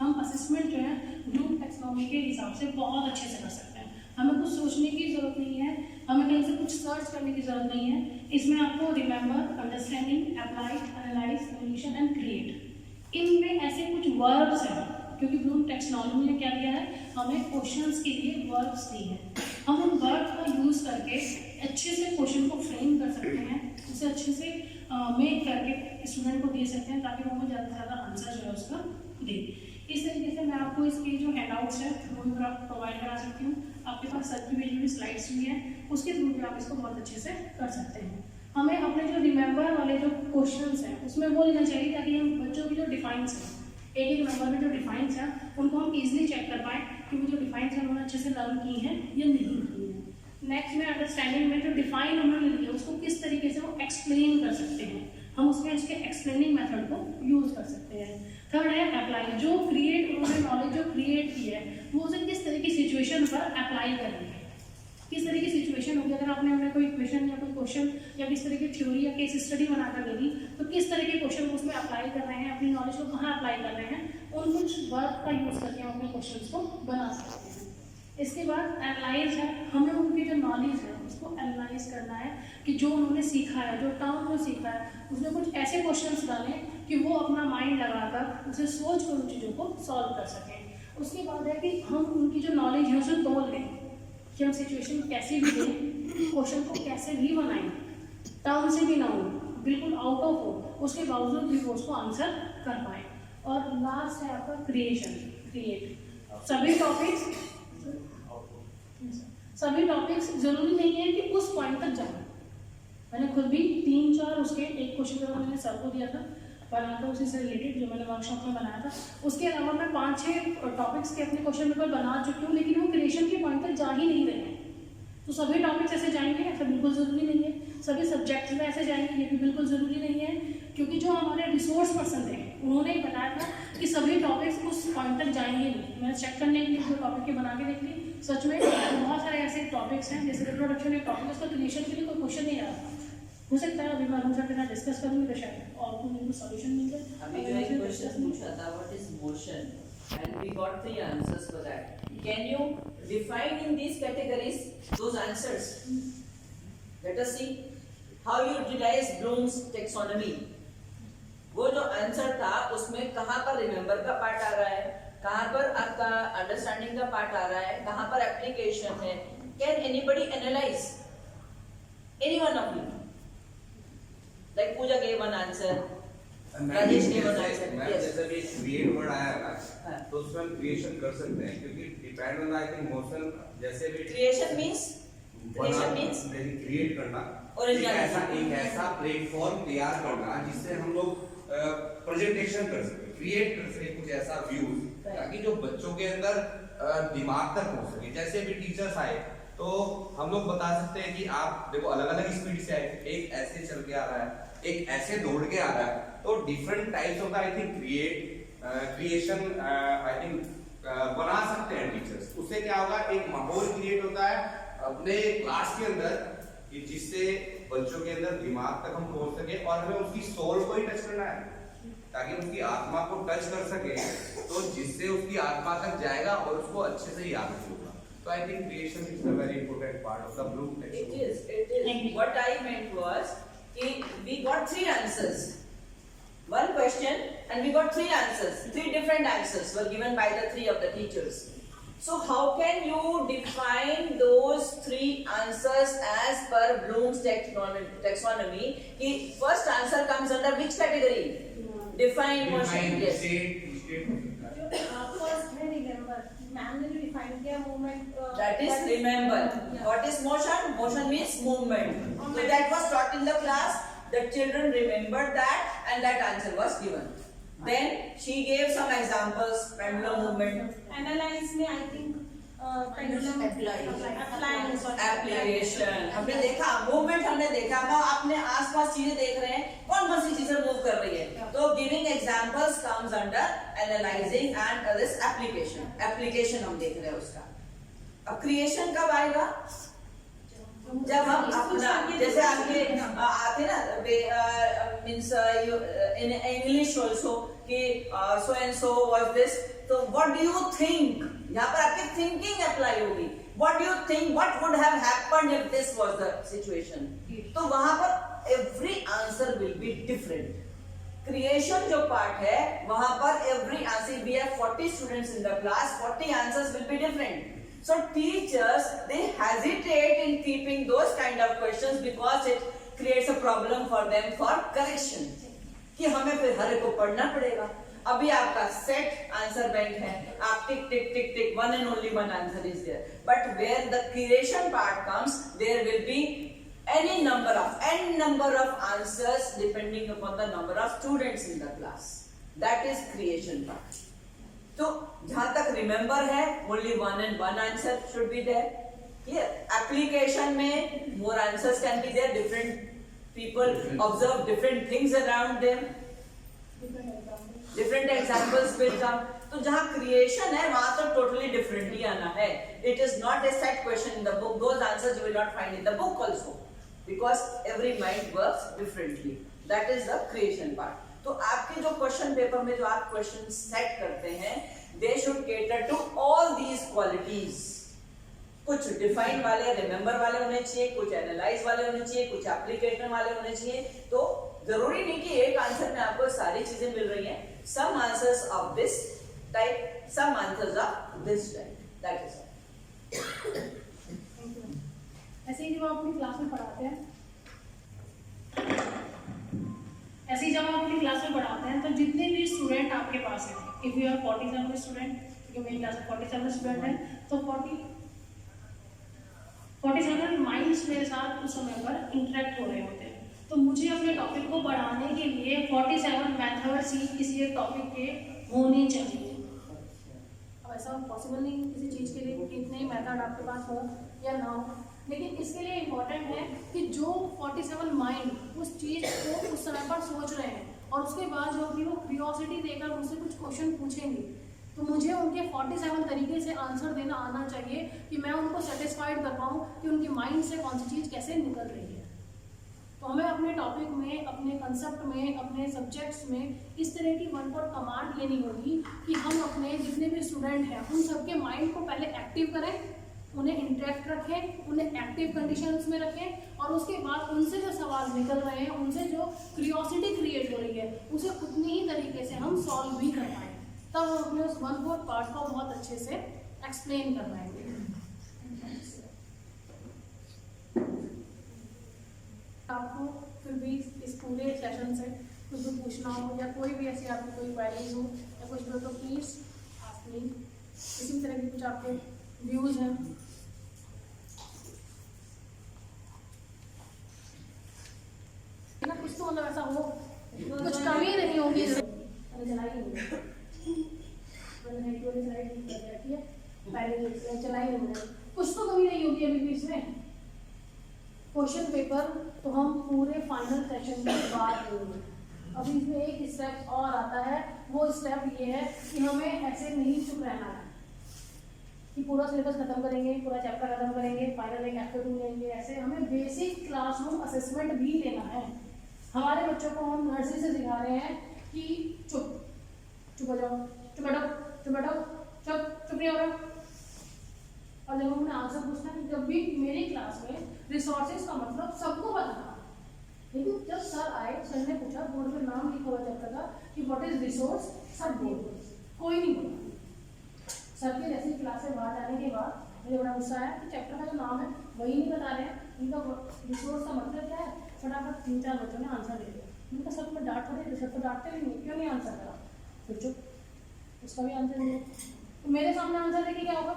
हम असेसमेंट जो है ब्लूम टैक्सोनॉमी के हिसाब से बहुत अच्छे से कर सकते हैं। हमें कुछ सोचने की ज़रूरत नहीं है, हमें कहीं से कुछ सर्च करने की ज़रूरत नहीं है। इसमें आपको remember, understanding, apply, analyse, evolution and create, इनमें ऐसे कुछ वर्ब्स हैं, क्योंकि ब्लूम टैक्सोनॉमी ने क्या दिया है, हमें क्वेश्चंस के लिए वर्ब्स दी हैं। हम उन वर्ब का यूज़ करके अच्छे से क्वेश्चन को फ्रेम कर सकते हैं, उसे अच्छे से मेक करके स्टूडेंट को दे सकते हैं, ताकि वो हमें ज़्यादा से ज़्यादा आंसर जो है उसका दे। इस तरीके से मैं आपको इसके जो हैंडआउट्स हैं वो भी प्रोवाइड करा सकती हूँ। आपके पास सर की भेजी हुई स्लाइड्स भी हैं, उसके थ्रू भी आप इसको बहुत अच्छे से कर सकते हैं। हमें अपने जो रिमेंबर वाले जो क्वेश्चंस हैं उसमें वो लेना चाहिए, ताकि हम बच्चों की जो डिफाइंस हैं, एक रिमेंबर में जो डिफाइंस हैं उनको हम ईजिली चेक कर पाएँ कि वो जो डिफाइंस हैं उन्होंने अच्छे से लर्न की हैं या नहीं की हैं। नेक्स्ट में अंडरस्टैंडिंग में जो डिफाइन उन्होंने लिया उसको किस तरीके से वो एक्सप्लेन कर सकते हैं, हम उसमें इसके एक्सप्लेनिंग मेथड को यूज़ कर सकते हैं। थर्ड है अप्लाई, जो क्रिएट उन्होंने नॉलेज जो क्रिएट की है वो उसे किस तरह की सिचुएशन पर अप्लाई करेंगे, किस तरह की सिचुएशन होगी। अगर आपने हमें कोई इक्वेशन या कोई क्वेश्चन या किस तरह की थ्योरी या केस स्टडी बनाकर दे दी, तो किस तरह के क्वेश्चन उसमें अप्लाई कर रहे हैं, अपनी नॉलेज को कहाँ अप्लाई कर रहे हैं, उन कुछ वर्ड का यूज़ करके हम अपने क्वेश्चन को बना सकते हैं। इसके बाद एनालाइज है, हमें उनकी जो नॉलेज है उसको एनालाइज करना है कि जो उन्होंने सीखा है, जो टर्म में सीखा है, उसमें कुछ ऐसे क्वेश्चंस डालें कि वो अपना माइंड लगाकर उसे सोच कर उन चीज़ों को सॉल्व कर सकें। उसके बाद है कि हम उनकी जो नॉलेज है उसे तोल लें कि हम सिचुएशन कैसे भी दें, क्वेश्चन को कैसे भी बनाएं, टाउन से भी ना हो, बिल्कुल आउट ऑफ हो, उसके बावजूद भी वो उसको आंसर कर पाए। और लास्ट है आपका क्रिएट। सभी टॉपिक्स जरूरी नहीं है कि उस पॉइंट तक जाए। मैंने खुद भी 3-4 उसके एक क्वेश्चन पेपर मैंने सर को दिया था बनाकर उसी से रिलेटेड जो मैंने वर्कशॉप में बनाया था। उसके अलावा मैं 5-6 टॉपिक्स के अपने क्वेश्चन पेपर बना चुकी हूँ, लेकिन वो क्रिएशन के पॉइंट तक जा ही नहीं रहे हैं। तो सभी टॉपिक्स ऐसे जाएंगे ऐसा बिल्कुल ज़रूरी नहीं है, सभी सब्जेक्ट्स में ऐसे जाएंगे ये भी बिल्कुल ज़रूरी नहीं है, क्योंकि जो हमारे रिसोर्स पर्सन थे उन्होंने बताया था कि सभी टॉपिक्स उस पॉइंट तक जाएंगे नहीं। मैंने चेक करने के लिए जो टॉपिक के बना के देख ली, सच में बहुत सारे ऐसे टॉपिक्स हैं, जैसे रिप्रोडक्शन एक टॉपिक, उसका क्रिएशन के लिए कोई क्वेश्चन नहीं आ रहा। हो सकता है अभी मैं उनसे के साथ डिस्कस करूँगी तो शायद और कोई सोल्यूशन मिल जाए। अभी जो एक क्वेश्चन पूछा था what is motion and we got 3 answers for that. Can you define in these categories those answers? Let us see how you utilize Bloom's taxonomy. वो जो आंसर था उसमें कहाँ पर रिमेम्बर का पार्ट आ रहा है, कहाँ पर आपका अंडरस्टैंडिंग का पार्ट आ रहा है, कहाँ पर एप्लीकेशन है. Can anybody analyze? Any one of you? Like Pooja gave one answer. Rajesh gave one answer. Yes. जैसे भी क्रिएट वर्ड आया ना हाँ. तो उसमें हम क्रिएशन कर सकते हैं क्योंकि depend on I think motion जैसे भी Creation means क्रिएट करना Originality. एक ऐसा प्लेटफॉर्म तैयार करना जिससे हम लोग प्रेजेंटेशन कर सके क्रिएट कर सके कुछ ऐसा व्यूज ताकि जो बच्चों के अंदर दिमाग तक पहुंच सके. जैसे भी टीचर्स आए तो हम लोग बता सकते हैं कि आप देखो अलग अलग स्पीड से आए, एक ऐसे चल के आ रहा है, एक ऐसे दौड़ के आ रहा है, तो different types of I think creation I think बना सकते हैं टीचर्स. उससे क्या होगा, एक माहौल क्रिएट होता है अपने क्लास के अंदर कि जिससे बच्चों के अंदर दिमाग तक हम पहुंच सके और हमें उसकी सोल को ही टच करना है ताकि उसकी आत्मा को टच कर सके, तो जिससे उसकी आत्मा तक जाएगा और उसको अच्छे से याद रखेगा. So I think creation is a very important part of the Bloom It taxonomy. is. What I meant was, we got 3 answers. One question and we got 3 answers. 3 different answers were given by the 3 of the teachers. So how can you define those 3 answers as per Bloom's taxonomy? The first answer comes under which category? Define motion. Yes. First है remember, ma'am ने जो define किया movement, That is remember. What is motion? Motion means movement. So that was taught in the class. The children remembered that and that answer was given. Then she gave some examples. Pendulum movement. Analyse में I think pendulum Application. हमने देखा movement, हमने देखा हम अपने आसपास चीजें देख रहे हैं, कौन कौन सी चीजें मूव कर रही है. तो giving examples comes under analyzing and this application. Application हम देख रहे हैं उसका. अब creation कब आएगा? जब हम अपना जैसे आपके आते ना मीन्स इन इंग्लिश ऑल्सो कि so and so was this, तो व्हाट डू यू थिंक, यहाँ पर आपकी थिंकिंग अप्लाई होगी. What do you think, what would have happened if this was the situation. तो वहां पर every answer will be different. Creation जो पार्ट है वहां पर every answer, we have 40 students in the class, 40 answers will be different. So teachers, they hesitate in keeping those kind of questions because it creates a problem for them for correction. कि हमें फिर हर एक को पढ़ना पड़ेगा. अभी आपका set answer bank है, आप टिक टिक टिक टिक, one and only one answer is there. But where the creation part comes, there will be n number of answers depending upon the number of students in the class. That is creation part. तो जहां तक remember है only one and one answer should be there. Here application में more answers can be there. Different people observe different things around them. Different examples will come. तो जहां creation है वहां तो totally differently आना है. It is not a set question in the book. Those answers you will not find in the book also because every mind works differently. That is the creation part. तो आपके जो question paper में जो आप question set करते हैं, they should cater to all these qualities. कुछ define वाले, रिमेंबर वाले होने चाहिए, कुछ एनालाइज वाले होने चाहिए, कुछ एप्लीकेशन वाले होने चाहिए. तो जरूरी नहीं कि एक आंसर में आपको सारी चीजें मिल रही हैं. Some answers of this type, some answers of this type. That is all. ऐसे ही जब आप अपनी क्लास में पढ़ाते हैं स्टूडेंट आपके पास है, इफ़ यू आर 47 स्टूडेंट, क्योंकि मेरी क्लास में 47 स्टूडेंट है, तो 47 माइंड्स मेरे साथ उस समय पर इंटरेक्ट हो रहे होते हैं। तो मुझे अपने टॉपिक को बढ़ाने के लिए 47 मेथड्स ही किसी एक टॉपिक के होने चाहिए। अब ऐसा पॉसिबल नहीं है किसी चीज़ के लिए कि इतने ही मेथड आपके पास हो या ना हो, लेकिन इसके लिए इम्पॉर्टेंट है कि जो 47 माइंड उस चीज़ को उस समय पर सोच रहे हैं और उसके बाद जो भी वो क्यूरियोसिटी देकर मुझसे कुछ क्वेश्चन पूछेंगे, तो मुझे उनके 47 तरीके से आंसर देना आना चाहिए कि मैं उनको सेटिस्फाइड कर पाऊँ कि उनकी माइंड से कौन सी चीज़ कैसे निकल रही है। तो हमें अपने टॉपिक में, अपने कंसेप्ट में, अपने सब्जेक्ट्स में इस तरह की वन वर्ड कमांड लेनी होगी कि हम अपने जितने भी स्टूडेंट हैं उन सबके माइंड को पहले एक्टिव करें, उन्हें इंटरेक्ट रखें, उन्हें एक्टिव कंडीशंस में रखें और उसके बाद उनसे जो सवाल निकल रहे हैं, उनसे जो क्यूरियोसिटी क्रिएट हो रही है, उसे उतनी ही तरीके से हम सॉल्व भी कर पाएँ। तब हम अपने उस वन वर्ड पार्ट को बहुत अच्छे से एक्सप्लेन कर पाएंगे। आपको फिर भी इस पूरे सेशन से कुछ भी पूछना हो या कोई भी ऐसी आपकी कोई क्वेरीज हो या कुछ भी हो तो प्लीज़ आस्क मी। इसी तरह के कुछ आपके व्यूज़ हैं ना, कुछ तो मतलब ऐसा हो, कुछ कमी नहीं होगी। चलाई नहीं, कुछ तो कमी नहीं होगी अभी भी इसमें। क्वेश्चन पेपर तो हम पूरे फाइनल सेशन के बाद लेंगे। अभी इसमें एक स्टेप और आता है, वो स्टेप ये है कि हमें ऐसे नहीं चुप रहना है कि पूरा सिलेबस खत्म करेंगे, पूरा चैप्टर खत्म करेंगे, फाइनल एक एफएक्यू लेंगे। ऐसे हमें बेसिक क्लासरूम असेसमेंट भी लेना है। हमारे बच्चों को हम नर्सरी से सिखा रहे हैं कि चुप हो जाओ, चुप बैठो, चुप बैठो, चुप नहीं हो रहा। और जब हमने आंसर पूछना है, जब भी मेरी क्लास में रिसोर्सेज का मतलब सबको पता था, लेकिन जब सर आए, सर ने पूछा, बोर्ड पे नाम लिखा हुआ चैप्टर का कि व्हाट इज रिसोर्स, सब बोल कोई नहीं बोला। सर के जैसी क्लास से बाहर जाने के बाद मुझे बड़ा गुस्सा आया कि चैप्टर का जो नाम है वही नहीं बता रहे हैं, इनका रिसोर्स का मतलब क्या है। फटाफट 3-4 बच्चों ने आंसर दे दिया। उनका सर में डांट पड़े, सर तो डांटते भी नहीं, क्यों नहीं आंसर करा, फिर चुप, उसका भी आंसर नहीं। तो मेरे सामने आंसर देके क्या होगा,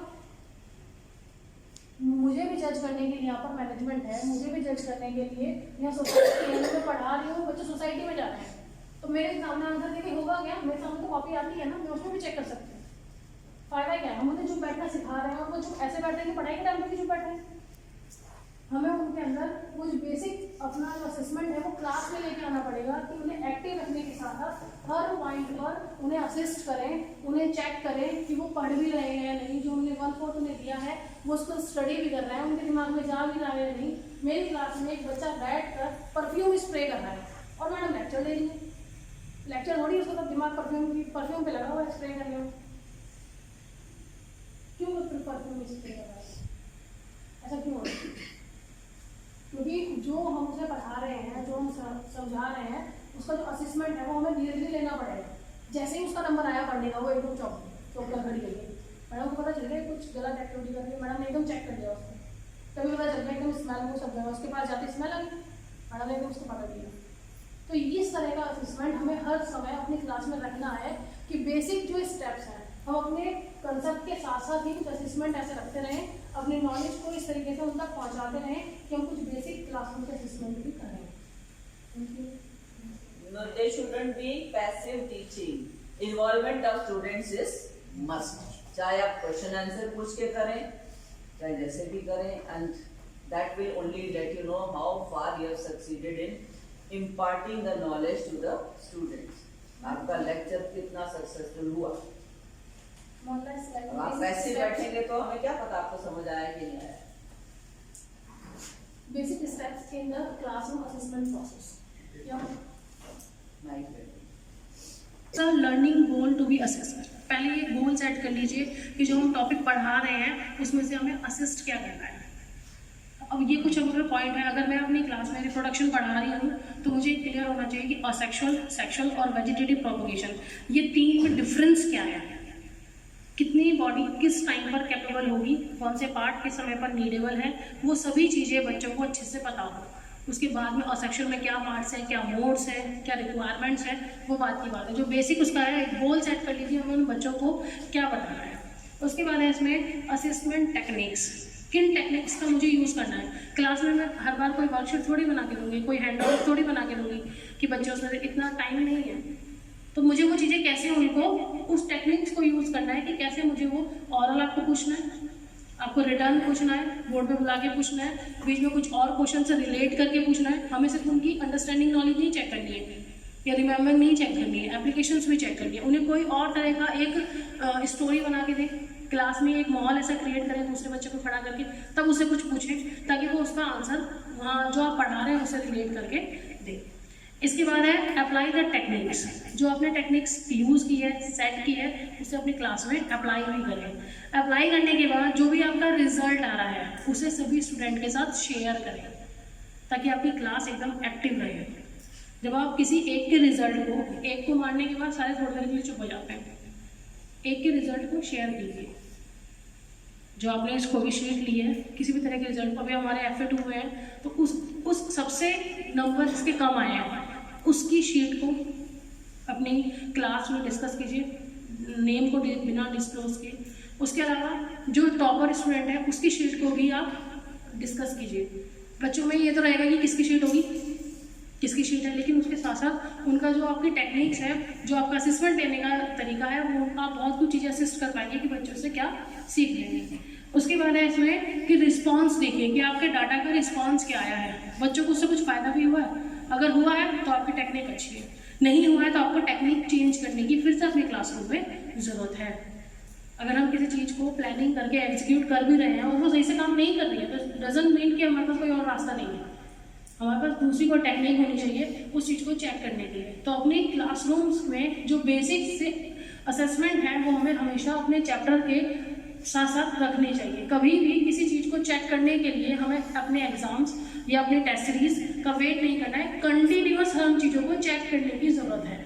मुझे भी जज करने के लिए यहाँ पर मैनेजमेंट है, मुझे भी जज करने के लिए यहाँ सोसाइटी में पढ़ा रही हूँ, बच्चे सोसाइटी में जा रहे हैं, तो मेरे सामने आंसर देके होगा क्या। मेरे सामने तो कॉपी आती है ना, मैं उसमें भी चेक कर सकती हूँ। फायदा क्या है, हम उन्हें चुप बैठना सिखा रहे हैं और वो चुप ऐसे बैठे हैं कि पढ़ाई के टाइम पर भी चुप बैठे हैं। हमें उनके अंदर कुछ बेसिक अपना जो असेसमेंट है वो क्लास में लेके आना पड़ेगा कि उन्हें एक्टिव रखने के साथ साथ हर पॉइंट पर उन्हें असिस्ट करें, उन्हें चेक करें कि वो पढ़ भी रहे हैं या नहीं, जो उन्हें 1/4 उन्हें दिया है वो उसको स्टडी भी कर रहे हैं, उनके दिमाग में जा भी रहा है या नहीं। मेरी क्लास में एक बच्चा बैठ कर परफ्यूम स्प्रे कर रहा है और मैडम लेक्चर दे रही है, लेक्चर थोड़ी उसका दिमाग परफ्यूम पे लगा हुआ है स्प्रे करने में। क्यों परफ्यूम स्प्रे कर रहा है, ऐसा क्यों हो रहा है? क्योंकि जो हम उसे पढ़ा रहे हैं, जो हम समझा रहे हैं, उसका जो असेसमेंट है वो हमें धीरे धीरे लेना पड़ेगा। जैसे ही उसका नंबर आया पढ़ने का, वो एकदम चौक कर खड़ी गई, मैडम को पता चल गया कुछ गलत एक्टिविटी कर रही है, मैडम ने एकदम चेक कर लिया उसको। कभी पता चल गया एकदम स्मेल वो सब जगह उसके पास जाती स्मेल लगी, मैडम ने एकदम उसको पकड़ लिया। तो इस तरह का असेसमेंट हमें हर समय अपनी क्लास में रखना है कि बेसिक जो स्टेप्स हैं हम अपने कंसेप्ट के साथ साथ ही कुछ असेसमेंट ऐसे रखते रहें, अपनी नॉलेज को इस तरीके से उन तक पहुँचाते रहें कि हम कुछ बेसिक क्लासरूम के असेसमेंट भी करें। No, there shouldn't be passive teaching. Involvement of students is must. चाहे आप क्वेश्चन आंसर पूछ के करें, चाहे जैसे भी करें, and that will only let you know how far you have succeeded in imparting the knowledge to the students. आपका लेक्चर कितना सक्सेसफुल हुआ। अब आप ऐसे बैठेंगे तो हमें क्या पता आपको समझ आया कि नहीं आया। Basic steps in the classroom assessment process. Yeah. Sir learning goal to be assessed. पहले ये गोल सेट कर लीजिए कि जो हम टॉपिक पढ़ा रहे हैं उसमें से हमें असिस्ट क्या करना है। अब ये कुछ अगर पॉइंट है, अगर मैं अपनी क्लास में रिप्रोडक्शन पढ़ा रही हूँ तो मुझे क्लियर होना चाहिए कि असेक्सुअल, सेक्सुअल और वेजिटेटिव प्रोपगेशन, ये 3 में डिफरेंस क्या है, कितनी बॉडी किस टाइम पर कैपेबल होगी, कौन से पार्ट किस समय पर नीडेबल है, वो सभी चीज़ें बच्चों को अच्छे से पता हो। उसके बाद में और सेक्शन में क्या पार्ट्स हैं, क्या मोड्स हैं, क्या रिक्वायरमेंट्स हैं, वो बात की बात है। जो बेसिक उसका है, एक गोल सेट कर लीजिए हमें उन बच्चों को क्या बताना है। उसके बाद है इसमें असेसमेंट टेक्निक्स, किन टेक्निक्स का मुझे यूज़ करना है। क्लास में मैं हर बार कोई वर्कशीट थोड़ी बना के दूँगी, कोई हैंडआउट थोड़ी बना के दूँगी कि बच्चों से इतना टाइम नहीं है, तो मुझे वो चीज़ें कैसे उनको उस टेक्निक्स को यूज़ करना है कि कैसे मुझे वो ऑरल आपको पूछना है, आपको रिटर्न पूछना है, बोर्ड पे बुला के पूछना है, बीच में कुछ और क्वेश्चन से रिलेट करके पूछना है। हमें सिर्फ उनकी अंडरस्टैंडिंग नॉलेज नहीं चेक करनी है या रिमेम्बरिंग नहीं चेक करनी है, एप्लीकेशंस भी चेक करनी है। उन्हें कोई और तरह का एक स्टोरी बना के दे, क्लास में एक माहौल ऐसा क्रिएट करें दूसरे बच्चे को खड़ा करके, तब उससे कुछ पूछें ताकि वो उसका आंसर वहाँ जो आप पढ़ा रहे हैं उससे रिलेट करके दे। इसके बाद है अप्लाई द टेक्निक्स, जो आपने टेक्निक्स यूज़ की है, सेट की है, उसे अपनी क्लास में अप्लाई भी करें। अप्लाई करने के बाद जो भी आपका रिजल्ट आ रहा है उसे सभी स्टूडेंट के साथ शेयर करें ताकि आपकी क्लास एकदम एक्टिव रहे। जब आप किसी एक के रिजल्ट को, एक को मारने के बाद सारे थोड़ी देर के लिए चुप हो जाते हैं, एक के रिजल्ट को शेयर कीजिए। जो आपने इस कोविशील्ड ली है, किसी भी तरह के रिजल्ट को, अभी हमारे F2 हुए हैं तो उस सबसे नंबर जिसके कम आए हैं उसकी शीट को अपनी क्लास में डिस्कस कीजिए, नेम को बिना डिस्क्लोज किए। उसके अलावा जो टॉपर स्टूडेंट है उसकी शीट को भी आप डिस्कस कीजिए। बच्चों में ये तो रहेगा कि किसकी शीट होगी, किसकी शीट है, लेकिन उसके साथ साथ उनका जो आपकी टेक्निक्स है, जो आपका असिस्मेंट देने का तरीका है, वो आप बहुत कुछ चीज़ें असिस्ट कर पाएंगे कि बच्चों से क्या सीख लेंगे। उसके बाद है इसमें कि रिस्पॉन्स देखिए कि आपके डाटा का रिस्पॉन्स क्या आया है, बच्चों को उससे कुछ फ़ायदा भी हुआ है। अगर हुआ है तो आपकी टेक्निक अच्छी है, नहीं हुआ है तो आपको टेक्निक चेंज करने की फिर से अपने क्लासरूम में ज़रूरत है। अगर हम किसी चीज़ को प्लानिंग करके एग्जीक्यूट कर भी रहे हैं और वो सही से काम नहीं कर रही है तो डजंट मीन कि हमारे पास कोई और रास्ता नहीं है, हमारे पास दूसरी कोई टेक्निक होनी चाहिए उस चीज़ को चेक करने के लिए। तो अपने क्लासरूम्स में जो बेसिक से असेसमेंट है वो हमें हमेशा अपने चैप्टर के साथ साथ रखने चाहिए। कभी भी किसी चीज़ को चेक करने के लिए हमें अपने एग्जाम्स या अपने टेस्ट सीरीज का वेट नहीं करना है, कंटिन्यूअस हम चीज़ों को चेक करने की ज़रूरत है।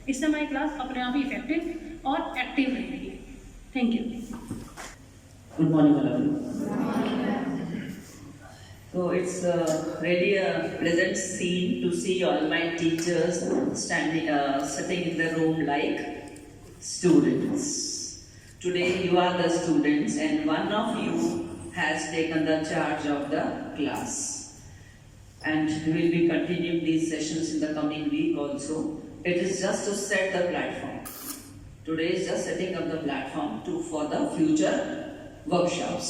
इससे हमारी क्लास अपने आप ही इफेक्टिव और एक्टिव रहेगी। Thank you. Good morning, all of you. So it's really a pleasant scene to see all my teachers standing, sitting in the room like students. Today you are the students, and one of you has taken the charge of the class. And we will be continuing these sessions in the coming week also. It is just to set the platform. Today is just setting up the platform for the future workshops.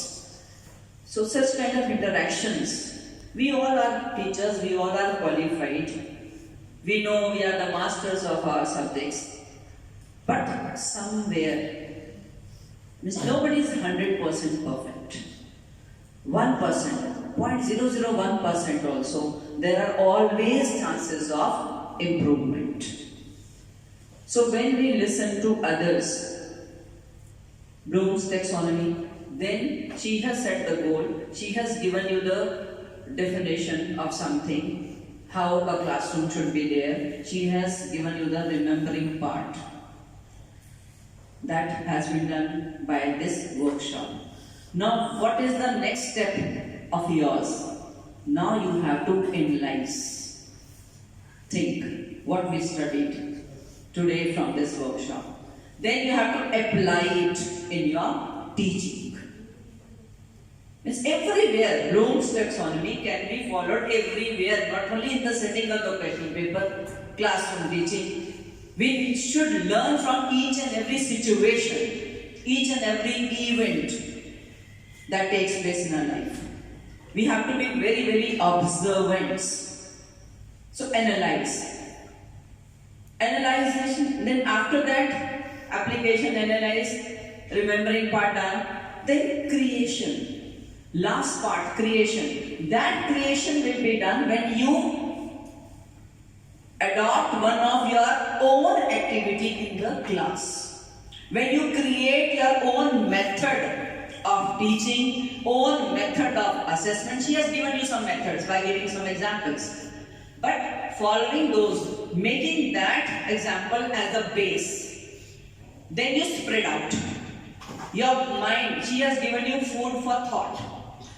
So such kind of interactions, we all are teachers, we all are qualified. We know we are the masters of our subjects. But somewhere, nobody is 100% perfect. 1%, 0.001% also, there are always chances of improvement. So when we listen to others, Bloom's taxonomy, then she has set the goal, she has given you the definition of something, how a classroom should be there, she has given you the remembering part. That has been done by this workshop. Now what is the next step of yours? Now you have to analyze. Think what we studied today from this workshop. Then you have to apply it in your teaching. It's everywhere. Bloom's taxonomy can be followed everywhere, not only in the setting of the question paper, classroom teaching. We should learn from each and every situation, each and every event that takes place in our life. We have to be very, very observant. So analyze. Analyzation, then after that, application, analyze, remembering part done, then creation. Last part, creation. That creation will be done when you adopt one of your own activity in the class. When you create your own method of teaching, own method of assessment. She has given you some methods by giving some examples. But following those, making that example as a base, then you spread out. Your mind, she has given you food for thought.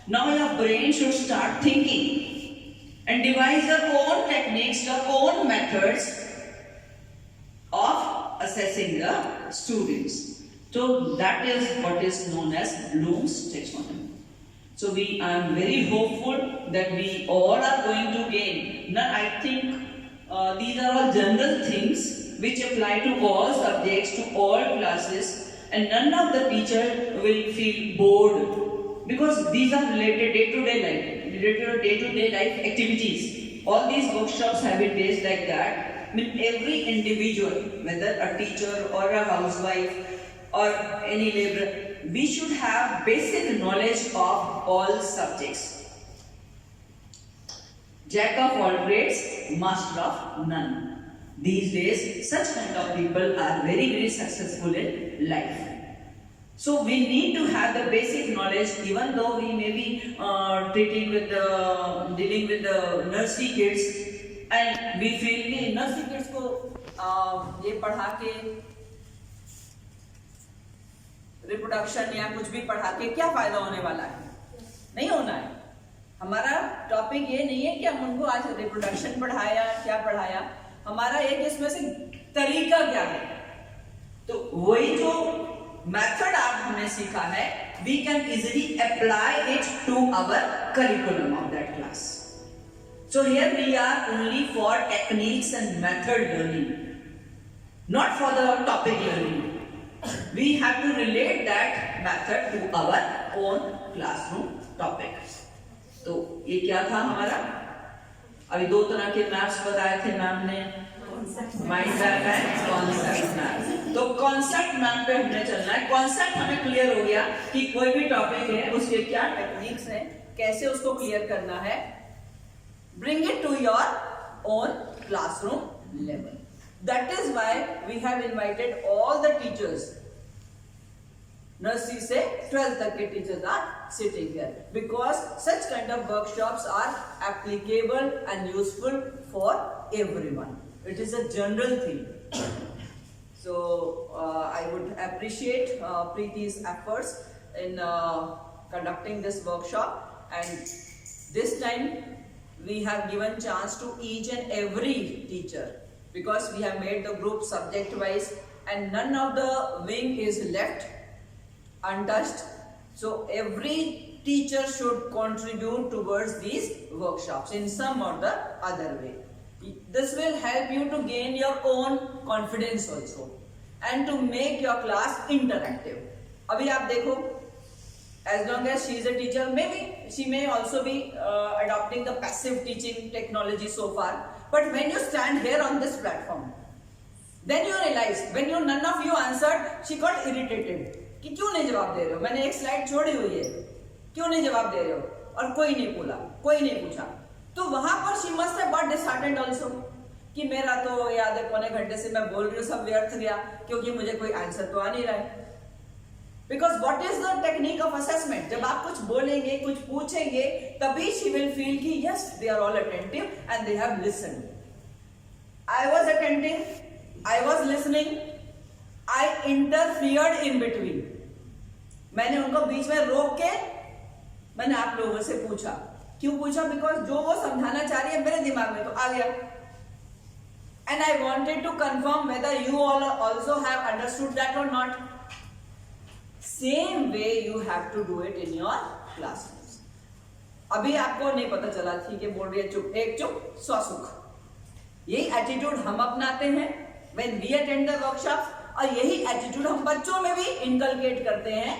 Now your brain should start thinking. and devise your own techniques, your own methods of assessing the students. So that is what is known as Bloom's taxonomy. So I am very hopeful that we all are going to gain. Now I think these are all general things which apply to all subjects, to all classes, and none of the teacher will feel bored because these are related day-to-day life activities. All these workshops have been based like that. I mean, every individual, whether a teacher or a housewife or any laborer, we should have basic knowledge of all subjects. Jack of all trades, master of none. These days, such kind of people are very, very successful in life. So we need to have the basic knowledge, even though we may be dealing with the nursery kids, and we feel कि nursery kids को ये पढ़ा के reproduction या कुछ भी पढ़ा के क्या फायदा होने वाला है? नहीं होना है. हमारा टॉपिक ये नहीं है कि हम उनको आज रिप्रोडक्शन पढ़ाया, क्या पढ़ाया. हमारा एक इसमें से तरीका क्या है. तो वही जो मेथड आप हमने सीखा है, we can easily apply it to our curriculum of that class. So here we are only for techniques and method learning, not for the topic learning. We have to relate that method to our own classroom topic. तो ये क्या था हमारा? अभी दो तरह के maps बताए थे मैम ने, mind map and concept map. तो कॉन्सेप्ट मैप पे हमने चलना है. कॉन्सेप्ट हमें क्लियर हो गया कि कोई भी टॉपिक है उसके क्या टेक्निक्स हैं, कैसे उसको क्लियर करना है. Bring it to your own classroom level. That is why we have invited all the teachers. Nursery से 12th तक के teachers are sitting here because such kind of workshops are applicable and useful for everyone. It is a general thing. So I would appreciate Preeti's efforts in conducting this workshop, and this time we have given chance to each and every teacher because we have made the group subject wise and none of the wing is left untouched. So every teacher should contribute towards these workshops in some or the other way. This will help you to gain your own confidence also and to make your class interactive. अभी आप देखो, as long as she is a teacher, maybe she may also be adopting the passive teaching technology so far. But when you stand here on this platform, then you realize when none of you answered, she got irritated. कि क्यों नहीं जवाब दे रहे हो? मैंने एक slide छोड़ी हुई है, क्यों नहीं जवाब दे रहे हो? और कोई नहीं बोला, कोई नहीं पूछा. तो वहां पर she must have got disheartened also कि मेरा तो याद है पौने घंटे से मैं बोल रही हूँ, सब व्यर्थ गया क्योंकि मुझे कोई आंसर तो आ नहीं रहा है. Because what is the technique of assessment? जब आप कुछ बोलेंगे, कुछ पूछेंगे, तभी she will feel कि yes, they are all attentive and they have listened. I was attentive, I was listening, I interfered in between. मैंने उनको बीच में रोक के मैंने आप लोगों से पूछा. क्यों पूछा? बिकॉज जो वो समझाना चाह रही है मेरे दिमाग में तो आ गया. And I wanted to confirm whether you all also have understood that or not. Same way you have to do it in your classrooms. अभी आपको नहीं पता चला, ठीक है बोल रही है चुप, एक चुप 100 सुख. यही एटीट्यूड हम अपनाते हैं when we attend the workshops, और यही एटीट्यूड हम बच्चों में भी इनकलकेट करते हैं.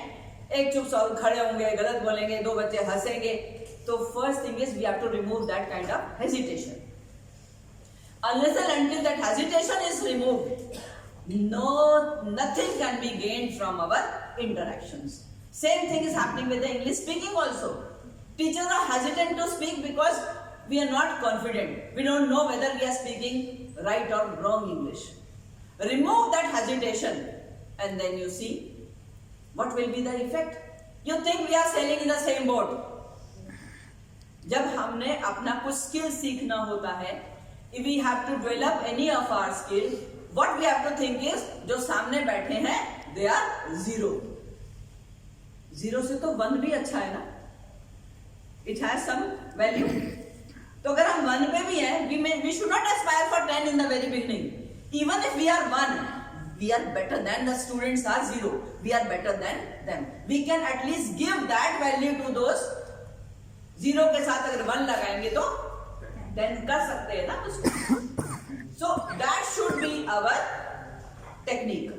एक चुप 100 खड़े होंगे, गलत बोलेंगे, 2 बच्चे हंसेंगे. तो first thing is we have to remove that kind of hesitation. Unless and until that hesitation is removed, nothing can be gained from our interactions. Same thing is happening with the English speaking also. Teachers are hesitant to speak because we are not confident. We don't know whether we are speaking right or wrong English. Remove that hesitation and then you see what will be the effect. You think we are sailing in the same boat. जब हमने अपना कुछ skill सीखना होता है, if we have to develop any of our skill, what we have to think is जो सामने बैठे हैं they are 0. 0 से तो 1 भी अच्छा है ना. It has some value. तो अगर हम 1 पे भी हैं, we should not aspire for 10 in the very beginning. Even if we are 1, we are better than the students are 0. We are better than them. We can at least give that value to those. 0 के साथ अगर 1 लगाएंगे तो 10 कर सकते हैं ना उसको. So that should be our technique.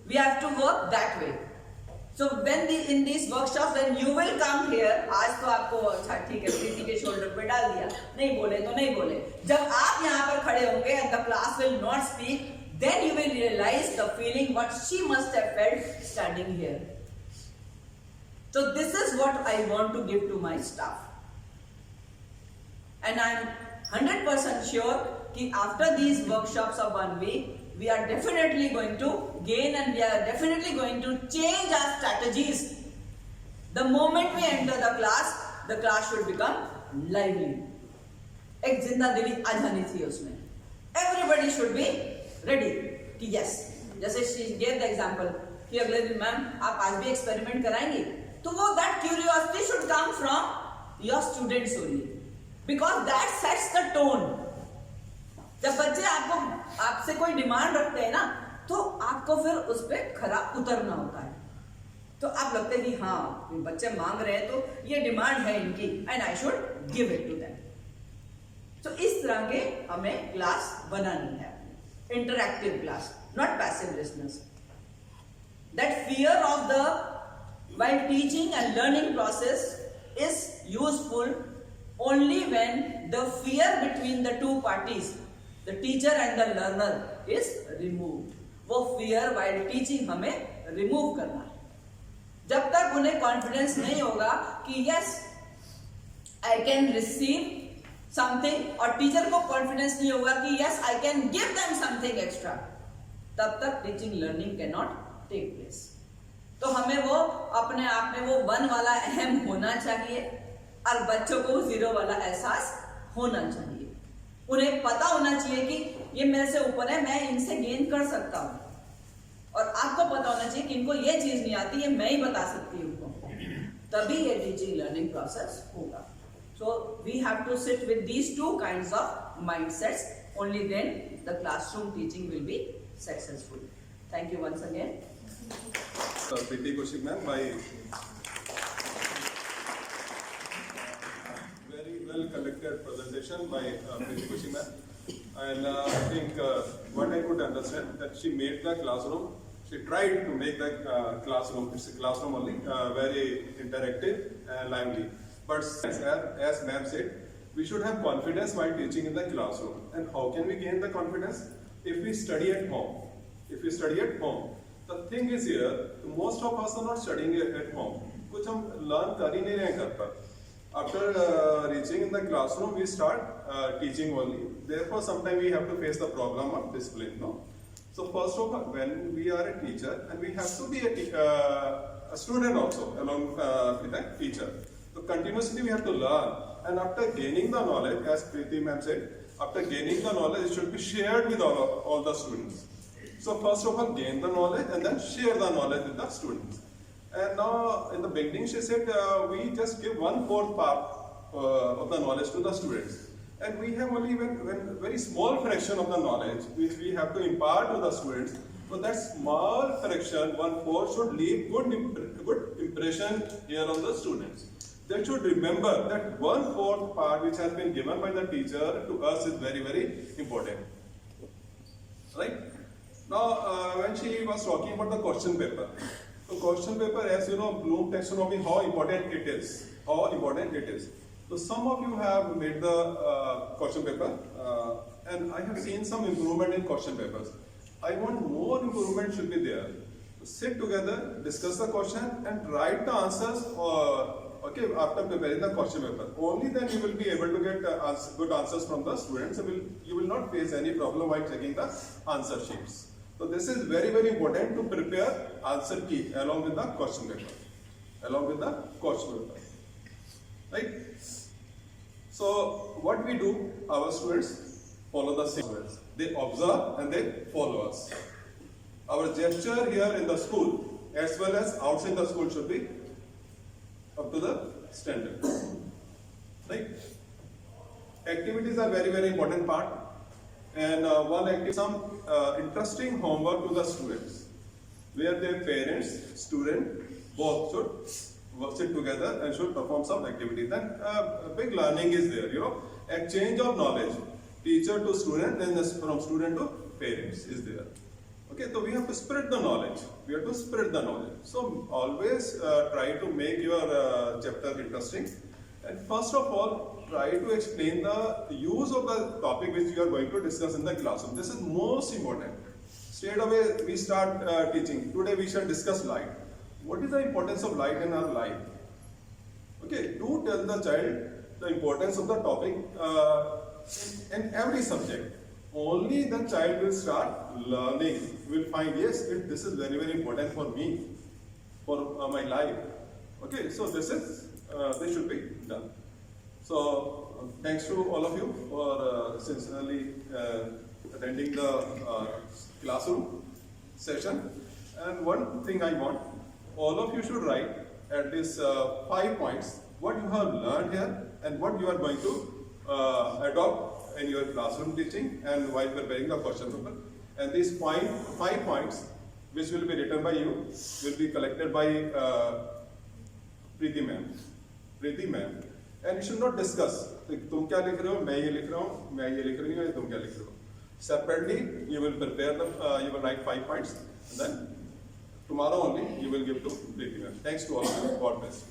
We have to work that way. So when in these workshops, when you will come here, आज तो आपको अच्छा ठीक है प्रीति के शोल्डर पे डाल दिया, नहीं बोले तो नहीं बोले. जब आप यहाँ पर खड़े होंगे and the class will not speak, then you will realize the feeling what she must have felt standing here. So this is what I want to give to my staff. And I am 100% sure कि after these workshops of 1 week, we are definitely going to gain and we are definitely going to change our strategies. The moment we enter the class should become lively. एक जिंदादिली आ जानी थी उसमें. Everybody should be ready कि yes. जैसे she gave the example कि अगले दिन ma'am आप आज भी experiment कराएंगी, तो वो that curiosity should come from your students only, because that sets the tone. जब बच्चे आपसे कोई डिमांड रखते हैं ना, तो आपको फिर उस पर खरा उतरना होता है. तो आप लगते हैं कि हाँ बच्चे मांग रहे हैं तो ये डिमांड है इनकी and I should give it to them. तो इस तरह के हमें क्लास बनानी है, interactive class, not passive listeners. That fear of the while teaching and learning process is useful only when the fear between the two parties, the teacher and the learner, is removed. वो fear while teaching हमें remove करना है. जब तक उन्हें confidence नहीं होगा कि yes I can receive something, और teacher को confidence नहीं होगा कि yes I can give them something extra, तब तक teaching learning cannot take place. तो हमें वो अपने आप में वो 1 वाला अहम होना चाहिए और बच्चों को 0 वाला एहसास होना चाहिए. उन्हें पता होना चाहिए कि ये मेरे से ऊपर है, मैं इनसे गेन कर सकता हूँ, और आपको पता होना चाहिए कि इनको ये चीज नहीं आती, ये मैं ही बता सकती हूँ उनको. तभी ये टीचिंग लर्निंग प्रोसेस होगा. So we have to sit with these 2 kinds of mindsets, only then the classroom teaching will be successful. Thank you once again. Preeti Kaushik ma'am, by very well collected presentation by Preeti Kaushik ma'am, and I think what I could understand that she made the classroom, she tried to make the classroom, it's a classroom only, very interactive and lively. But as ma'am said, we should have confidence while teaching in the classroom. And how can we gain the confidence? If we study at home. If we study at home. The thing is here, most of us are not studying at home. कुछ हम learn कर ही नहीं रहे हैं घर पर. After reaching in the classroom, we start teaching only. Therefore, sometimes we have to face the problem of discipline. No. So first of all, when we are a teacher, and we have to be a student also along with the teacher. So continuously we have to learn, and after gaining the knowledge, as Preeti ma'am said, after gaining the knowledge, it should be shared with all the students. So first of all, gain the knowledge and then share the knowledge with the students. And now in the beginning she said we just give 1/4 part of the knowledge to the students. And we have only when very small fraction of the knowledge which we have to impart to the students. So that small fraction, 1/4, should leave good impression here on the students. They should remember that 1/4 part which has been given by the teacher to us is very, very important. Right? Now, when she was talking about the question paper, so question paper, as you know, Bloom taxonomy, how important it is. How important it is. So some of you have made the question paper, and I have seen some improvement in question papers. I want more improvement should be there. Sit together, discuss the question, and write the answers. Okay, after preparing the question paper, only then you will be able to get good answers from the students. You will not face any problem while checking the answer sheets. So this is very, very important to prepare answer key along with the question paper. Along with the question paper. Right? So what we do, our students follow the same words. They observe and they follow us. Our gesture here in the school as well as outside the school should be up to the standard. Right? activities are very important part, and one activity, some interesting homework to the students, where their parents, student, both should sit together and should perform some activity. Then big learning is there, exchange of knowledge, teacher to student, then from student to parents is there. Okay, so we have to spread the knowledge. We have to spread the knowledge. So always try to make your chapter interesting. And first of all, try to explain the use of the topic which you are going to discuss in the classroom. This is most important. Straight away we start teaching. Today we shall discuss light. What is the importance of light in our life? Okay, do tell the child the importance of the topic in every subject. Only the child will start learning, will find, yes, this is very important for me, for my life. Okay, so this should be done. So thanks to all of you for sincerely attending the classroom session. And one thing I want, all of you should write at least 5 points what you have learned here and what you are going to adopt in your classroom teaching and while preparing the question paper. And these 5 points which will be written by you will be collected by Preeti ma'am. And you should not discuss. तुम क्या लिख रहे हो, मैं ये लिख रहा हूँ, मैं ये लिख रही हूँ, तुम क्या लिख रहे हो. Separately, you will prepare you will write 5 points, and then tomorrow only you will give to Preeti ma'am. Thanks to all of you. God bless.